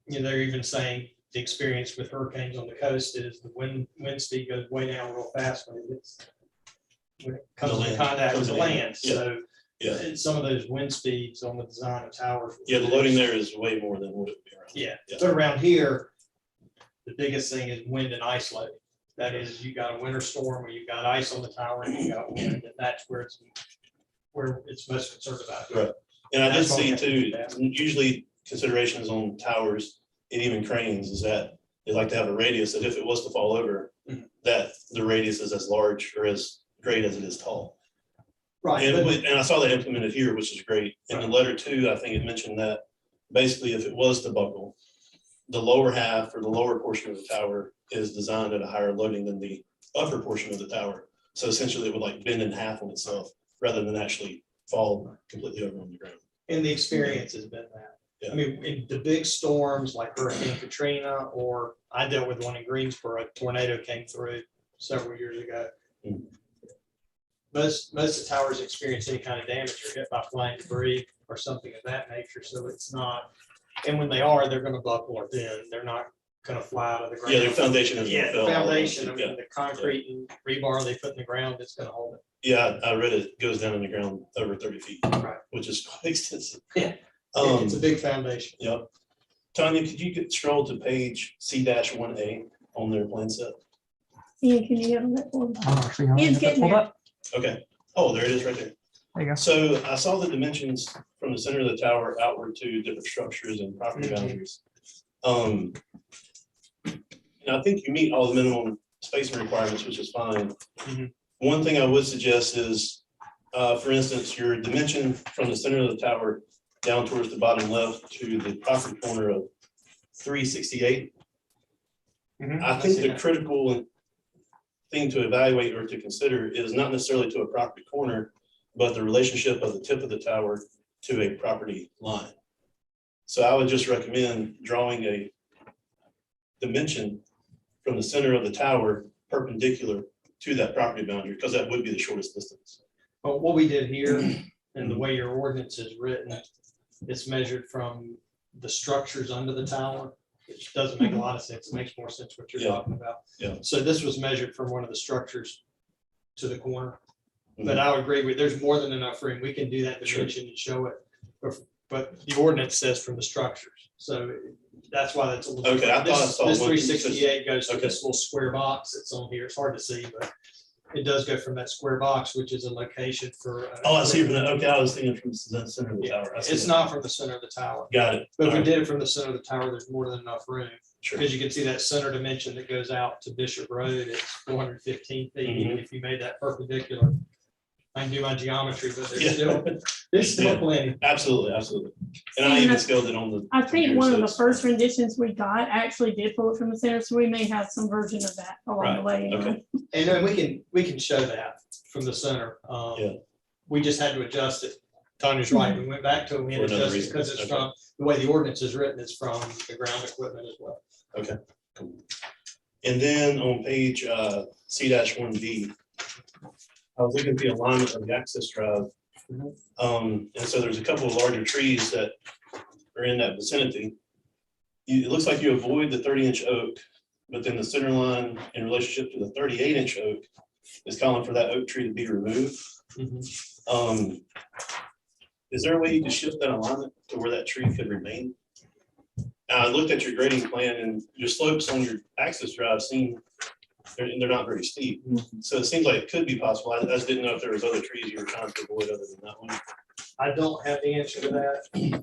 K: They're even saying the experience with hurricanes on the coast is the wind speed goes way down real fast when it comes in contact with the land. So and some of those wind speeds on the design of towers.
G: Yeah, the loading there is way more than what it would be around.
K: Yeah, but around here, the biggest thing is wind and ice loading. That is, you got a winter storm where you've got ice on the tower and you got wind, and that's where it's most concerned about.
G: Right. And I did see too, usually considerations on towers and even cranes is that they like to have a radius that if it was to fall over, that the radius is as large or as great as it is tall.
K: Right.
G: And I saw that implemented here, which is great. In the letter too, I think it mentioned that basically if it was to buckle, the lower half or the lower portion of the tower is designed at a higher loading than the upper portion of the tower. So essentially it would like bend in half on itself rather than actually fall completely over on the ground.
K: And the experience has been that.
G: Yeah.
K: I mean, in the big storms like Hurricane Katrina, or I dealt with one in Greensboro, a tornado came through. several years ago.
G: Mm.
K: Most of the towers experience any kind of damage or hit by flying debris or something of that nature, so it's not, and when they are, they're gonna buckle or bend, they're not gonna fly out of the ground.
G: Yeah, their foundation is.
K: Yeah, the foundation, I
G: Yeah,
K: mean, the concrete and rebar they put in the ground, it's gonna hold it.
G: yeah, I read it goes down in the ground over 30 feet,
K: Right.
G: which is quite extensive.
K: Yeah.
G: Um,
K: It's a big foundation.
G: Yep. Tanya, could you scroll to page C-1A on their plan set?
A: Ian, can you have that one?
L: I'm actually gonna
A: Ian's
L: get that
A: getting
L: pulled
A: there.
L: up.
G: Okay. Oh, there it is right there.
L: There you go.
G: So I saw the dimensions from the center of the tower outward to different structures and property
K: Mhm.
G: boundaries. And I think you meet all the minimum spacing requirements, which is fine.
K: Mhm.
G: One thing I would suggest is, for instance, your dimension from the center of the tower down towards the bottom left to the property corner of 368. I think
K: see
G: the
K: that.
G: critical thing to evaluate or to consider is not necessarily to a property corner, but the relationship of the tip of the tower to a property line. So I would just recommend drawing a dimension from the center of the tower perpendicular to that property boundary, because that would be the shortest distance.
K: But what we did here and the way your ordinance is written, it's measured from the structures under the tower, which doesn't make a lot of sense. It makes more sense what you're
G: Yeah.
K: talking about.
G: Yeah.
K: So this was measured from one of the structures to the corner. But I would agree with, there's more than enough room. We can do that
G: Sure.
K: dimension and show it. But the ordinance says from the structures. So that's why that's a little.
G: Okay, I thought I saw
K: This
G: one-
K: 368 goes to
G: Okay.
K: this little square box that's on here. It's hard to see, but it does go from that square box, which is a location for.
G: Oh, I see. Okay, I was thinking from the center of the tower. I see
K: It's
G: that.
K: not from the center of the tower.
G: Got it.
K: But if we
G: Alright,
K: did it from the center of the tower, there's more than enough room.
G: Sure.
K: Because you can see that center dimension that goes out to Bishop Road, it's 415 feet. Even if you made that perpendicular. I can do my geometry, but
G: Yeah.
K: there's still plenty.
G: Absolutely, absolutely. And I even scaled it on the.
A: I think
G: computer,
A: one
G: so
A: of the
G: it's-
A: first renditions we got actually did pull it from the center, so we may have some version of that along the way.
G: Okay.
K: And then we can show that from the center.
G: Yeah.
K: We just had to adjust it. Tanya's right. We went back to it. We had
G: For
K: to
G: another
K: adjust it
G: reason.
K: because it's
G: Okay.
K: from, the way the ordinance is written, it's from the ground equipment as well.
G: Okay. Cool. And then on page C-1D, I was looking at the alignment of the access drive. And so there's a couple of larger trees that are in that vicinity. It looks like you avoid the 30-inch oak, but then the center line in relationship to the 38-inch oak is calling for that oak tree to be removed. Is there a way you can shift that alignment to where that tree could remain? I looked at your grading plan and your slopes on your access drive seem, they're not very steep. So it seems like it could be possible. I just didn't know if there was other trees you were trying to avoid other than that one.
K: I don't have the answer to that.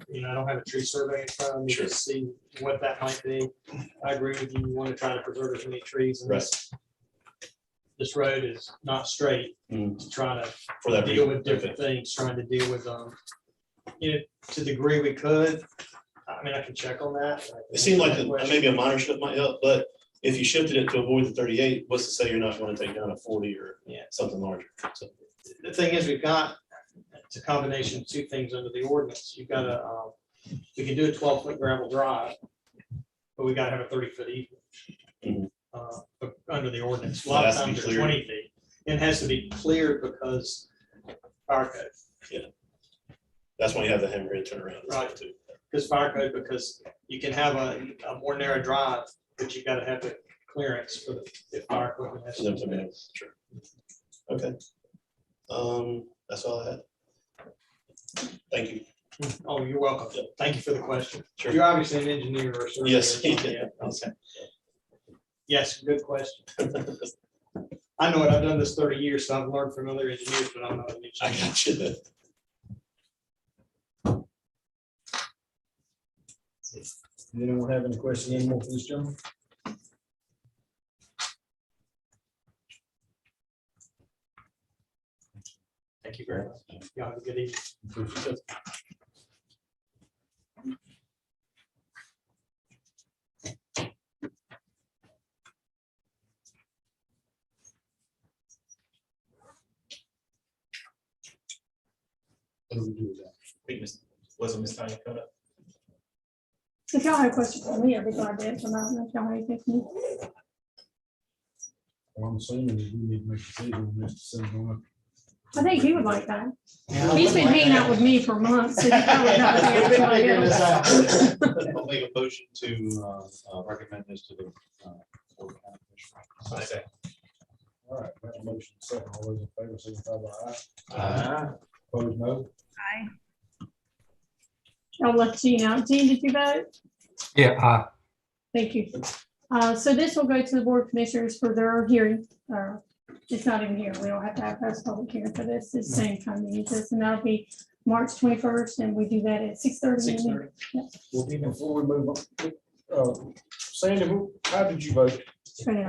K: You know, I don't have a tree survey in front of me
G: Sure.
K: to see what that might be. I agree with you. You want to try to preserve as many trees and this road is not straight to try to
G: For that
K: deal
G: reason.
K: with different things, trying to deal with, you know, to the degree we could. I mean, I can check on that.
G: It seemed like maybe a minor shift might help, but if you shifted it to avoid the 38, what's to say you're not going to take down a 40 or something larger? So,
K: The thing is, we've got, it's a combination of two things under the ordinance. You've got a, we can do a 12-foot gravel drive, but we gotta have a 30-foot easement. But under the ordinance, a lot of
G: That has to be
K: times they're
G: cleared.
K: 20 feet. It has to be cleared because fire code.
G: that's why you have the hammerhead turnaround. and stuff
K: Right.
G: too.
K: Because fire code, because you can have a more narrow drive, but you gotta have the clearance for the if fire equipment has
G: For them
K: to
G: to
K: be.
G: be- Sure. Okay. That's all I had. Thank you.
K: Oh, you're welcome. Thank you for the question.
G: Sure.
K: You're obviously an engineer or surveyor.
G: Yes.
K: Yeah, okay. Yes, good question. I know it. I've done this 30 years, so I've learned from other engineers, but I'm not an
G: I
K: engineer.
G: got you.
B: Anyone have any questions anymore for this gentleman?
K: Thank you very much. Y'all have a good evening.
B: What do we do with that?
I: Wasn't Miss Tanya coming up?
A: If y'all have questions for me, I'd be glad to answer them. I don't know if y'all have anything for me.
B: Well, I'm assuming that we need to make a decision on this to send it on.
A: I think he would like that.
D: Yeah, I
A: He's
D: would
A: been
D: like
A: hanging
D: that.
A: out with me for months. So he probably knows me
H: We've been
A: everybody
H: figuring this
A: else.
H: out. I'll make a motion to recommend this to the. Board of County Commissioners.
B: All right, got a motion second. All those in favor, signify by aye.
F: Uh,
B: Opposed, no.
A: I'll let you know. Gene, did you vote?
L: Yeah,
A: Thank you. So this will go to the Board of Commissioners for their hearing. It's not even here. We don't have to have a public hearing for this. It's the same time we use this, and that'll be March 21st, and we do that at 6:30.
E: 6:30.
B: Well, even before we move on, Sandy, how did you vote? Okay.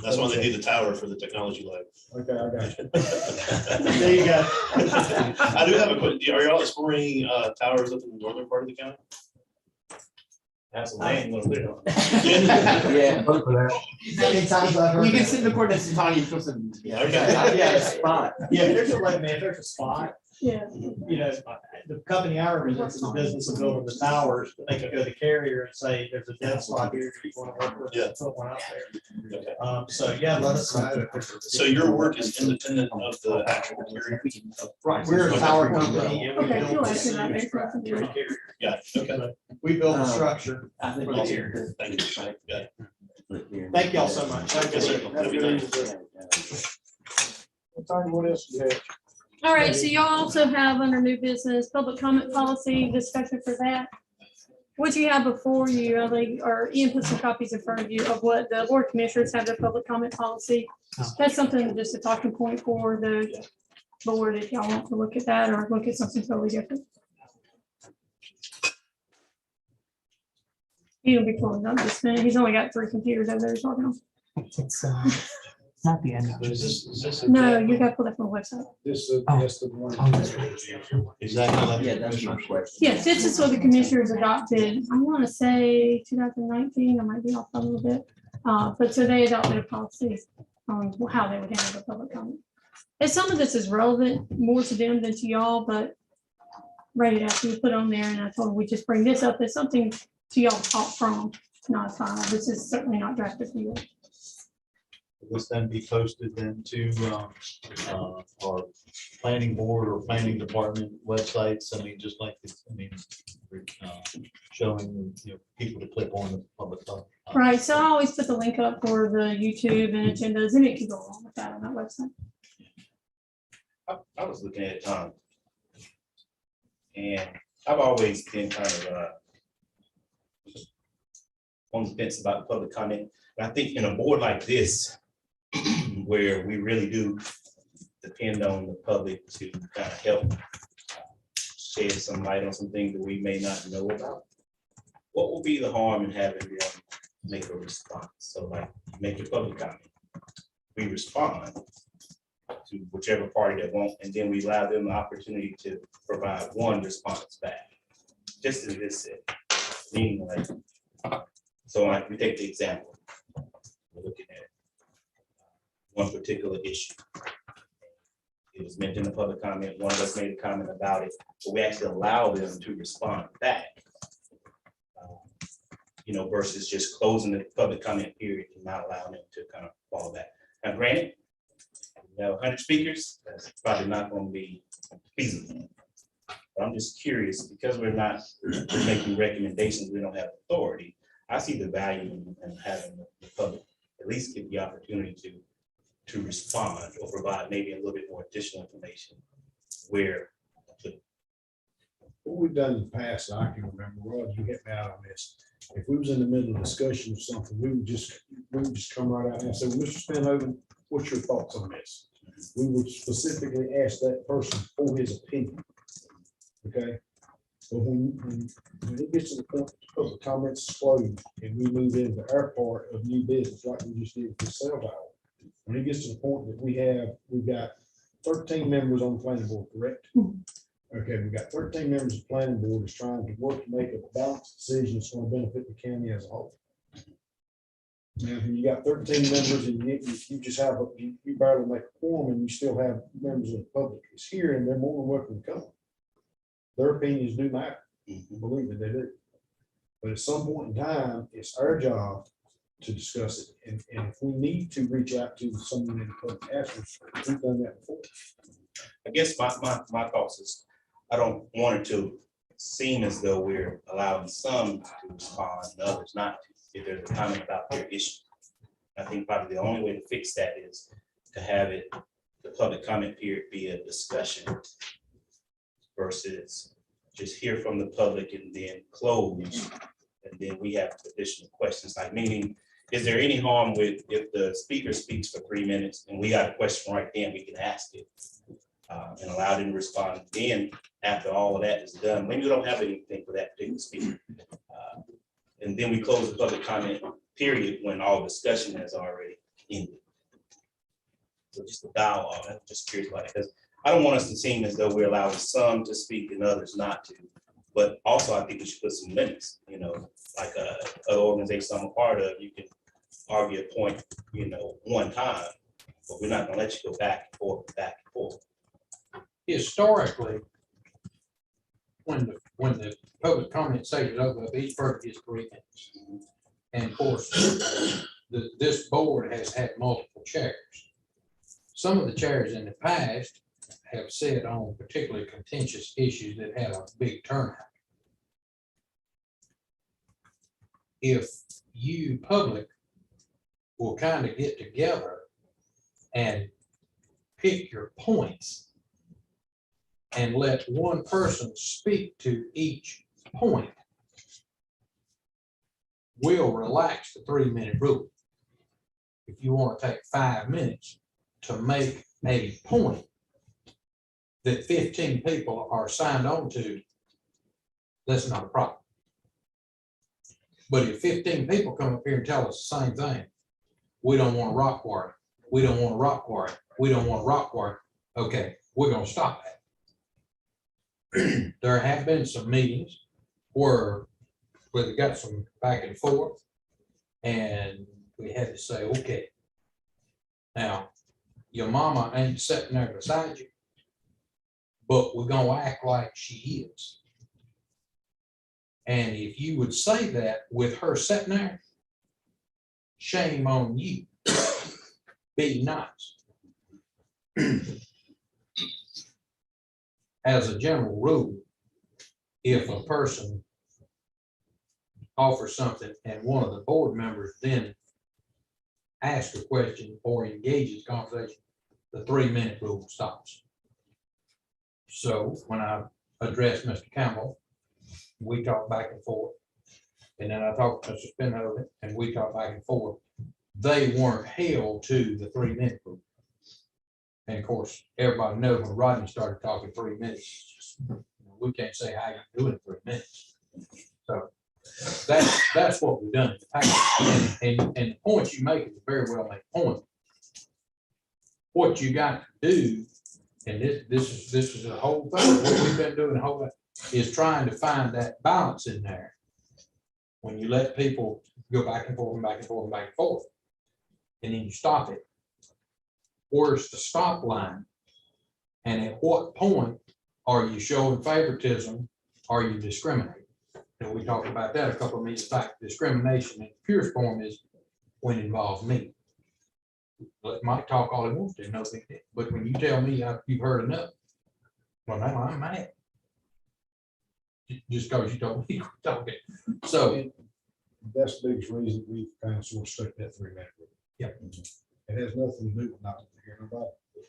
G: That's why they need the tower for the technology lab.
B: Okay, I got you.
H: There you go.
G: I do have a question. Are y'all exploring towers up in the northern part of the county?
I: That's a lane over there.
J: Yeah.
L: vote for that.
C: How many times I've heard
E: You can
C: that?
E: sit in the court and Tanya, you feel some.
G: Okay.
J: Yeah, it's spot.
M: Yeah, if there's a, like, man, if there's a spot,
A: Yeah.
M: you know, the company I represent is in the business of building the towers, but they can go to the carrier and say, there's a dead spot here, do you want to work with?
G: Yeah.
M: Put one out there.
G: Okay.
M: So, yeah,
C: Let us know.
G: So your work is independent of the actual carrier?
M: Right, we're a tower company. and we
A: Okay,
M: build
A: you'll
M: the
A: answer that
M: systems
A: later.
M: for the carrier.
G: Yeah, okay.
M: We build the structure.
J: I think
M: For the
J: it's-
M: carrier.
G: Thank you. Yeah.
M: Thank y'all so much. Have a good
G: Yes,
M: day.
G: sir. Have a good day.
B: Tanya, what else you have?
A: All right, so y'all also have under new business, public comment policy discussion for that. What you have before you, I think, or Ian put some copies in front of you of what the board commissioners have their public comment policy. That's something just a talking point for the board if y'all want to look at that or look at something totally different. He'll be pulling up this minute. He's only got 3 computers over there he's working on.
L: It's not the end of it.
H: Is this?
A: No, you got to pull that from the website.
B: This,
L: Oh.
B: that's the one.
L: Oh, that's
H: Exactly.
J: Yeah, that's my question.
A: Yes, this is what the commissioners adopted, I want to say 2019, I might be off a little bit. But so they adopted a policy on how they would handle the public comment. And some of this is relevant more to them than to y'all, but right after we put on there, and I told them we just bring this up as something to y'all to talk from, not final. This is certainly not drafted for you.
H: Will this then be posted then to our planning board or planning department websites? I mean, just like, showing, people to click on the public.
A: Right, so I always put the link up for the YouTube and agendas, and it can go along with that on that website.
I: I was looking at it, and I've always been kind of on the fence about the public comment. And I think in a board like this, where we really do depend on the public to kind of help shed some light on some things that we may not know about, what will be the harm in having them make a response? So like, make a public comment. We respond to whichever party they want, and then we allow them the opportunity to provide one response back. Just as this said, meaning like, so like we take the example, we're looking at one particular issue. It was mentioned in the public comment, one of us made a comment about it, but we actually allow them to respond back. Versus just closing the public comment period and not allowing them to kind of fall back. Now granted, we have 100 speakers, that's probably not going to be feasible. But I'm just curious, because we're not making recommendations, we don't have authority. I see the value in having the public at least get the opportunity to respond or provide maybe a little bit more additional information where.
B: What we've done in the past, I can remember, Rod, you hit me out on this. If we was in the middle of discussion or something, we would just come right out and say, well, Mr. Stanhoven, what's your thoughts on this? We would specifically ask that person for his opinion. Okay? But when it gets to the point of the comments explode and we move into our part of new business, like we just did with the cell tower. When it gets to the point that we've got 13 members on the planning board, correct? Okay, we've got 13 members of the planning board is trying to work to make a balanced decision that's going to benefit the county as a whole. Now, when you got 13 members and you just have, you barely make a quorum and you still have members of the public is here and they're more than welcome to come. Their opinions do matter, believe me, they do. But at some point in time, it's our job to discuss it. And if we need to reach out to someone in the public, ask them, we've done that before.
I: I guess my thoughts is, I don't want it to seem as though we're allowing some to respond and others not to, if there's a comment about their issue. I think probably the only way to fix that is to have it, the public comment period be a discussion versus just hear from the public and then close. And then we have additional questions, like meaning, is there any harm with if the speaker speaks for 3 minutes and we got a question right then, we can ask it and allow them to respond. Then after all of that is done, maybe we don't have anything for that particular speaker. And then we close the public comment period when all discussion has already ended. So just a dialogue, I'm just curious about it, because I don't want us to seem as though we're allowing some to speak and others not to. But also I think we should put some limits, you know, like other organizations I'm a part of, you can argue a point, you know, one time, but we're not gonna let you go back and forth, back and forth.
F: Historically, when the public comment stage is over, each person gets 3 minutes. And of course, this board has had multiple chairs. Some of the chairs in the past have said on particularly contentious issues that had a big turnout. If you public will kind of get together and pick your points and let one person speak to each point, we'll relax the 3-minute rule. If you want to take 5 minutes to make a point that 15 people are signed on to, that's not a problem. But if 15 people come up here and tell us the same thing, we don't want to rock quarry, we don't want to rock quarry, we don't want to rock quarry, okay, we're going to stop that. There have been some meetings where they got some back and forth, and we had to say, okay, now your mama ain't sitting there beside you, but we're gonna act like she is. And if you would say that with her sitting there, shame on you. Be nice. As a general rule, if a person offers something and one of the board members then asks a question or engages conversation, the 3-minute rule stops. So when I addressed Mr. Campbell, we talked back and forth. And then I talked to Mr. Spinhoven and we talked back and forth. They weren't held to the 3-minute rule. And of course, everybody knows when Rodney started talking 3 minutes, we can't say how you do it in 3 minutes. So that's what we've done in the past. And the point you make is a very well made point. What you got to do, and this is a whole thing, what we've been doing the whole time, is trying to find that balance in there. When you let people go back and forth and back and forth and back and forth, and then you stop it. Where's the stop line? And at what point are you showing favoritism? Are you discriminating? And we talked about that a couple of minutes back. Discrimination in purest form is when it involves me. Let Mike talk all he wants to, no big deal. But when you tell me you've heard enough, well, now I'm mad. Just because you told me to quit talking. So
B: that's the biggest reason we kind of sort of stuck that 3-minute rule.
F: Yep.
B: It has nothing to do with not hearing about it.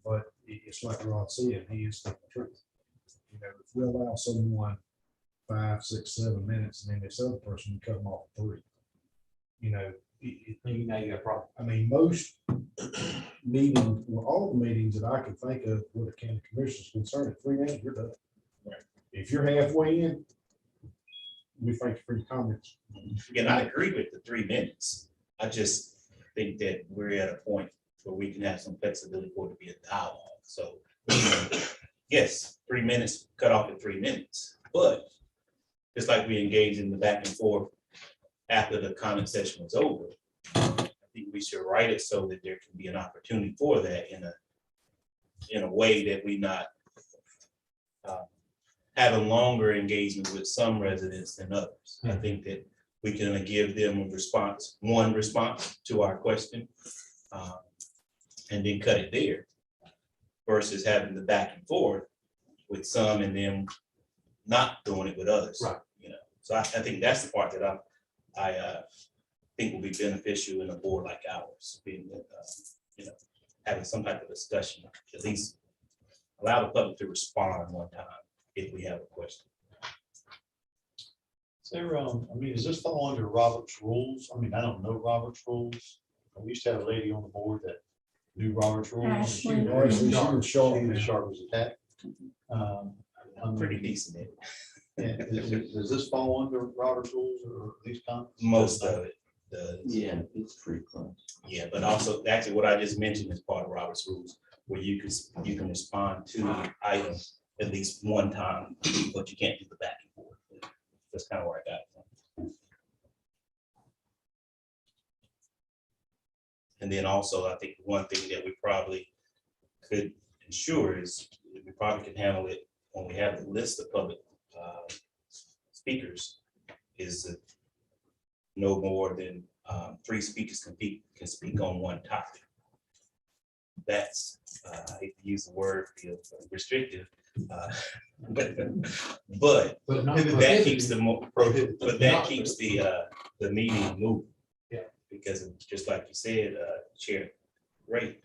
B: But it's like Rod said, he is the truth. You know, if we allow someone 5, 6, 7 minutes, and then this other person cut them off 3, you know,
F: you know you got a problem.
B: I mean, most meetings, well, all the meetings that I can think of where the county commission is concerned, at 3 minutes, you're done.
I: Right.
B: If you're halfway in, we thank you for your comments.
I: Again, I agree with the 3 minutes. I just think that we're at a point where we can have some flexibility for it to be a dialogue. So yes, 3 minutes, cut off at 3 minutes, but just like we engage in the back and forth after the comment session was over, I think we should write it so that there can be an opportunity for that in a way that we not have a longer engagement with some residents than others. I think that we can give them a response, one response to our question, and then cut it there versus having the back and forth with some and then not doing it with others.
M: Right.
I: You know, so I think that's the part that I think will be beneficial in a board like ours, being, you know, having some type of discussion, at least allow the public to respond one time if we have a question.
H: There, I mean, does this fall under Robert's rules? I mean, I don't know Robert's rules. We used to have a lady on the board that knew Robert's rules.
A: Ashley.
B: Ashley, she was sharp.
H: She was sharp as a tack.
I: I'm pretty decent at it.
H: Yeah, does this fall under Robert's rules or at least?
I: Most of it does.
J: Yeah, it's pretty close.
I: Yeah, but also actually what I just mentioned is part of Robert's rules, where you can respond to the item at least one time, but you can't do the back and forth. That's kind of where I got it from. And then also, I think one thing that we probably could ensure is we probably can handle it when we have the list of public speakers, is that no more than 3 speakers can speak on one topic. That's, I hate to use the word restrictive, but that keeps the meeting moving.
M: Yeah.
I: Because just like you said, Chair, Ray,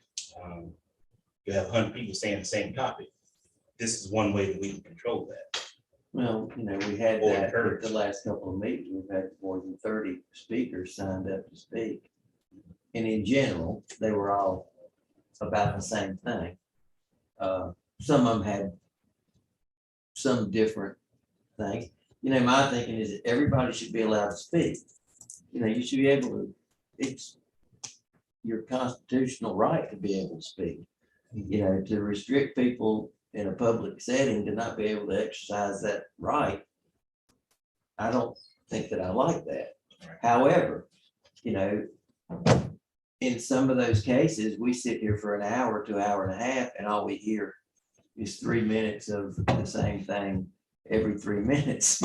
I: you have 100 people saying the same topic. This is one way that we can control that.
J: Well, you know, we had
I: Or
J: that at
I: encourage.
J: the last couple of meetings. We've had more than 30 speakers signed up to speak. And in general, they were all about the same thing. Some of them had some different things. You know, my thinking is that everybody should be allowed to speak. You know, you should be able to, it's your constitutional right to be able to speak. You know, to restrict people in a public setting to not be able to exercise that right, I don't think that I like that.
I: Right.
J: However, you know, in some of those cases, we sit here for an hour to an hour and a half, and all we hear is 3 minutes of the same thing every 3 minutes.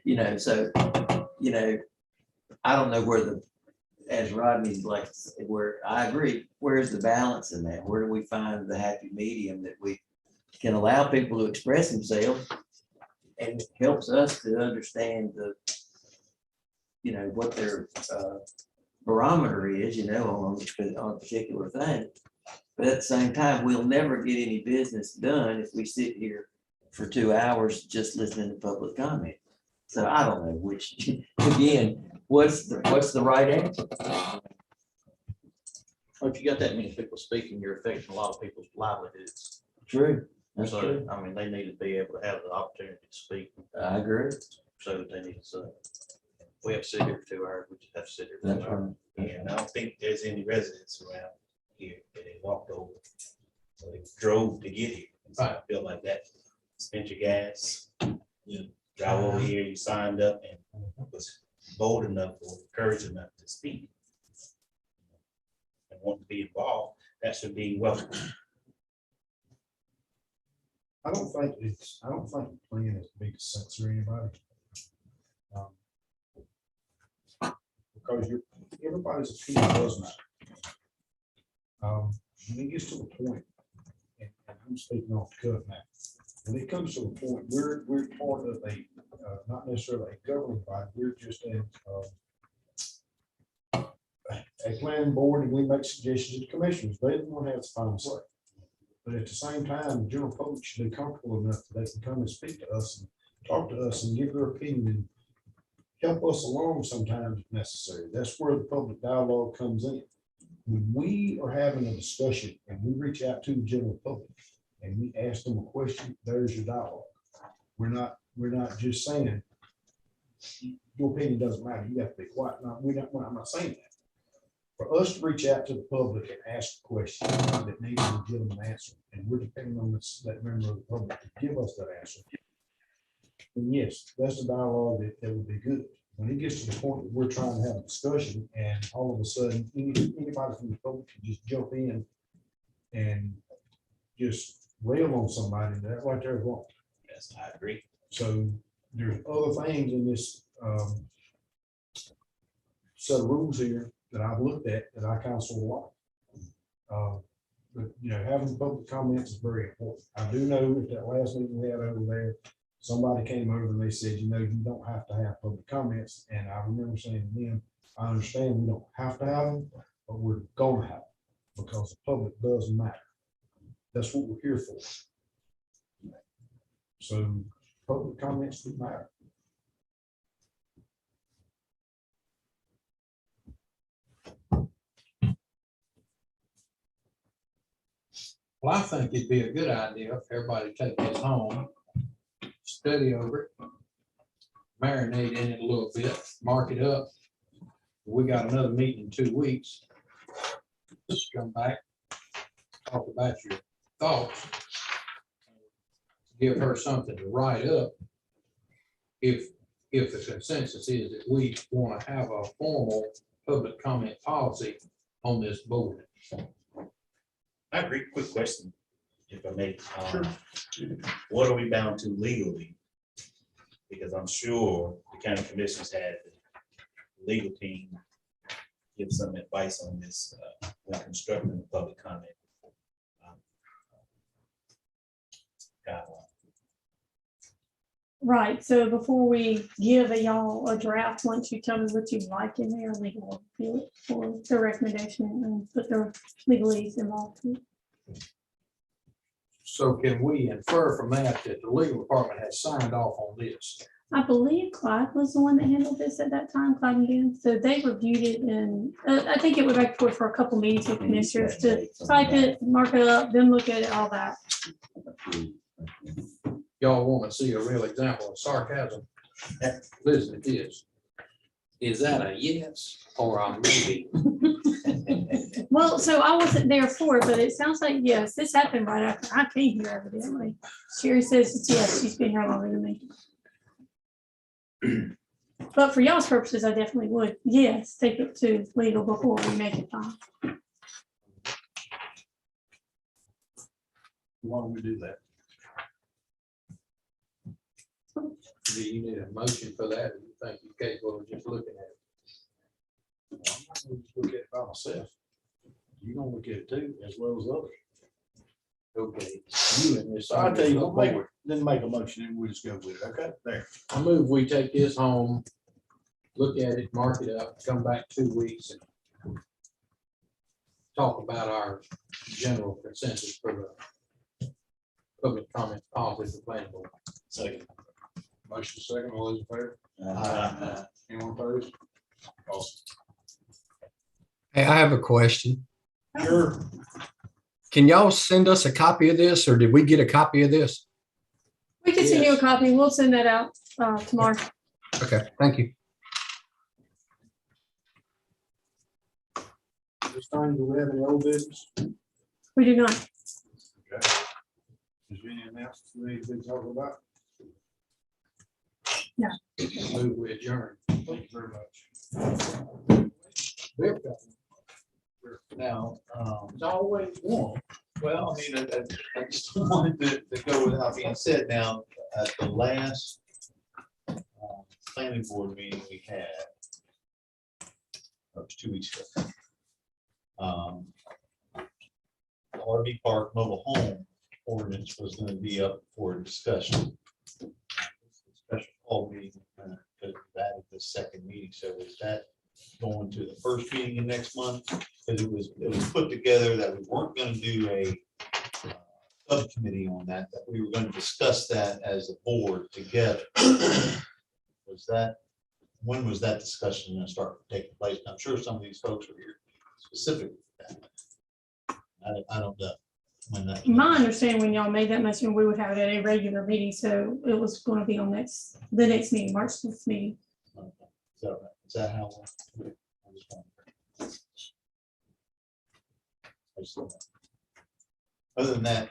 J: You know, so, you know, I don't know where as Rodney's like, where I agree, where's the balance in that? Where do we find the happy medium that we can allow people to express themselves and helps us to understand you know, what their barometer is, you know, on a particular thing. But at the same time, we'll never get any business done if we sit here for 2 hours just listening to public comment. So I don't know which, again, what's the right answer?
N: Well, if you got that many people speaking, you're affecting a lot of people's livelihoods.
J: True. That's
N: So,
J: true.
N: I mean, they need to be able to have the opportunity to speak.
J: I agree.
N: So that they need to say, we have to sit here for 2 hours, we just have to sit here for
J: That's
N: 2 hours.
J: right.
I: And I don't think there's any residents around here that they walked over. So they drove to get here. And so I feel like that, spent your gas, you drive over here, you signed up and was bold enough or courage enough to speak. And want to be involved, that should be welcome.
B: I don't think the plan is to be to censor anybody. Because everybody's opinion does matter. When it gets to the point, and I'm speaking off the cuff now, when it comes to the point, we're part of not necessarily a governing body, we're just a planning board, and we make suggestions to commissioners. They don't want to have the final say. But at the same time, the general public should be comfortable enough that they can come and speak to us and talk to us and give their opinion and help us along sometimes if necessary. That's where the public dialogue comes in. When we are having a discussion and we reach out to the general public and we ask them a question, there's your dialogue. We're not just saying your opinion doesn't matter. You have to be quiet. No, I'm not saying that. For us to reach out to the public and ask a question that needs a legitimate answer, and we're depending on that member of the public to give us that answer, then yes, that's the dialogue that would be good. When it gets to the point that we're trying to have a discussion and all of a sudden anybody from the public can just jump in and just rail on somebody, that right there is wrong.
I: Yes, I agree.
B: So there's other things in this set of rules here that I've looked at that I counsel a lot. But, you know, having public comments is very important. I do know at that last meeting we had over there, somebody came over and they said, you know, you don't have to have public comments. And I remember saying to them, I understand we don't have to have them, but we're gonna have them because the public does matter. That's what we're here for. So public comments do matter.
F: Well, I think it'd be a good idea if everybody take this home, study over it, marinate in it a little bit, mark it up. We got another meeting in 2 weeks. Just come back, talk about your thoughts. Give her something to write up. If the consensus is that we want to have a formal public comment policy on this board.
I: I agree. Quick question, if I may. What are we bound to legally? Because I'm sure the county commissioners had the legal team give some advice on this when constructing the public comment guideline.
A: Right, so before we give y'all a draft, once you tell me what you like in there, legal will review it for the recommendation and put their legalese involved.
F: So can we infer from that that the legal department has signed off on this?
A: I believe Clyde was the one that handled this at that time, Clyde and Dan. So they reviewed it and I think it went back and forth for a couple meetings with commissioners to type it, mark it up, then look at it, all that.
F: Y'all want to see a real example of sarcasm? Listen to this. Is that a yes or a maybe?
A: Well, so I wasn't there for it, but it sounds like yes, this happened right after I came here evidently. Sherry says it's yes, she's been here longer than me. But for y'all's purposes, I definitely would, yes, take it to legal before we make it final.
B: Why don't we do that?
F: Do you need a motion for that? Or you think you're capable of just looking at it?
B: I'm not gonna just look at it by myself. You're gonna look at it too, as well as others.
F: Okay. You and this.
B: So I tell you, then make a motion and we'll just go with it. Okay, there.
F: I move we take this home, look at it, mark it up, come back 2 weeks and talk about our general consensus for the public comment policy for planning board.
G: Second.
B: Motion second, all those in favor? Anyone opposed? Awesome.
L: Hey, I have a question.
B: Sure.
L: Can y'all send us a copy of this, or did we get a copy of this?
A: We can send you a copy. We'll send that out tomorrow.
L: Okay, thank you.
B: This time, do we have any old business?
A: We do not.
B: Okay. Is there any announcements we need to be talking about?
A: No.
F: Move we adjourn.
B: Thank you very much.
H: Now,
F: It's always one.
H: well, I mean, I just wanted to go without being said. Now, at the last planning board meeting we had, that was 2 weeks ago. RV park mobile home ordinance was going to be up for discussion. Special call meeting, because that is the second meeting. So is that going to the first meeting in next month? Because it was put together that we weren't going to do a subcommittee on that, that we were going to discuss that as a board together. Was that, when was that discussion going to start taking place? I'm sure some of these folks are here specifically. I don't know when that.
A: My understanding, when y'all made that motion, we would have it at a regular meeting, so it was going to be on the next meeting, March 6th meeting.
H: Okay. So is that how? I just wondering. Other than that,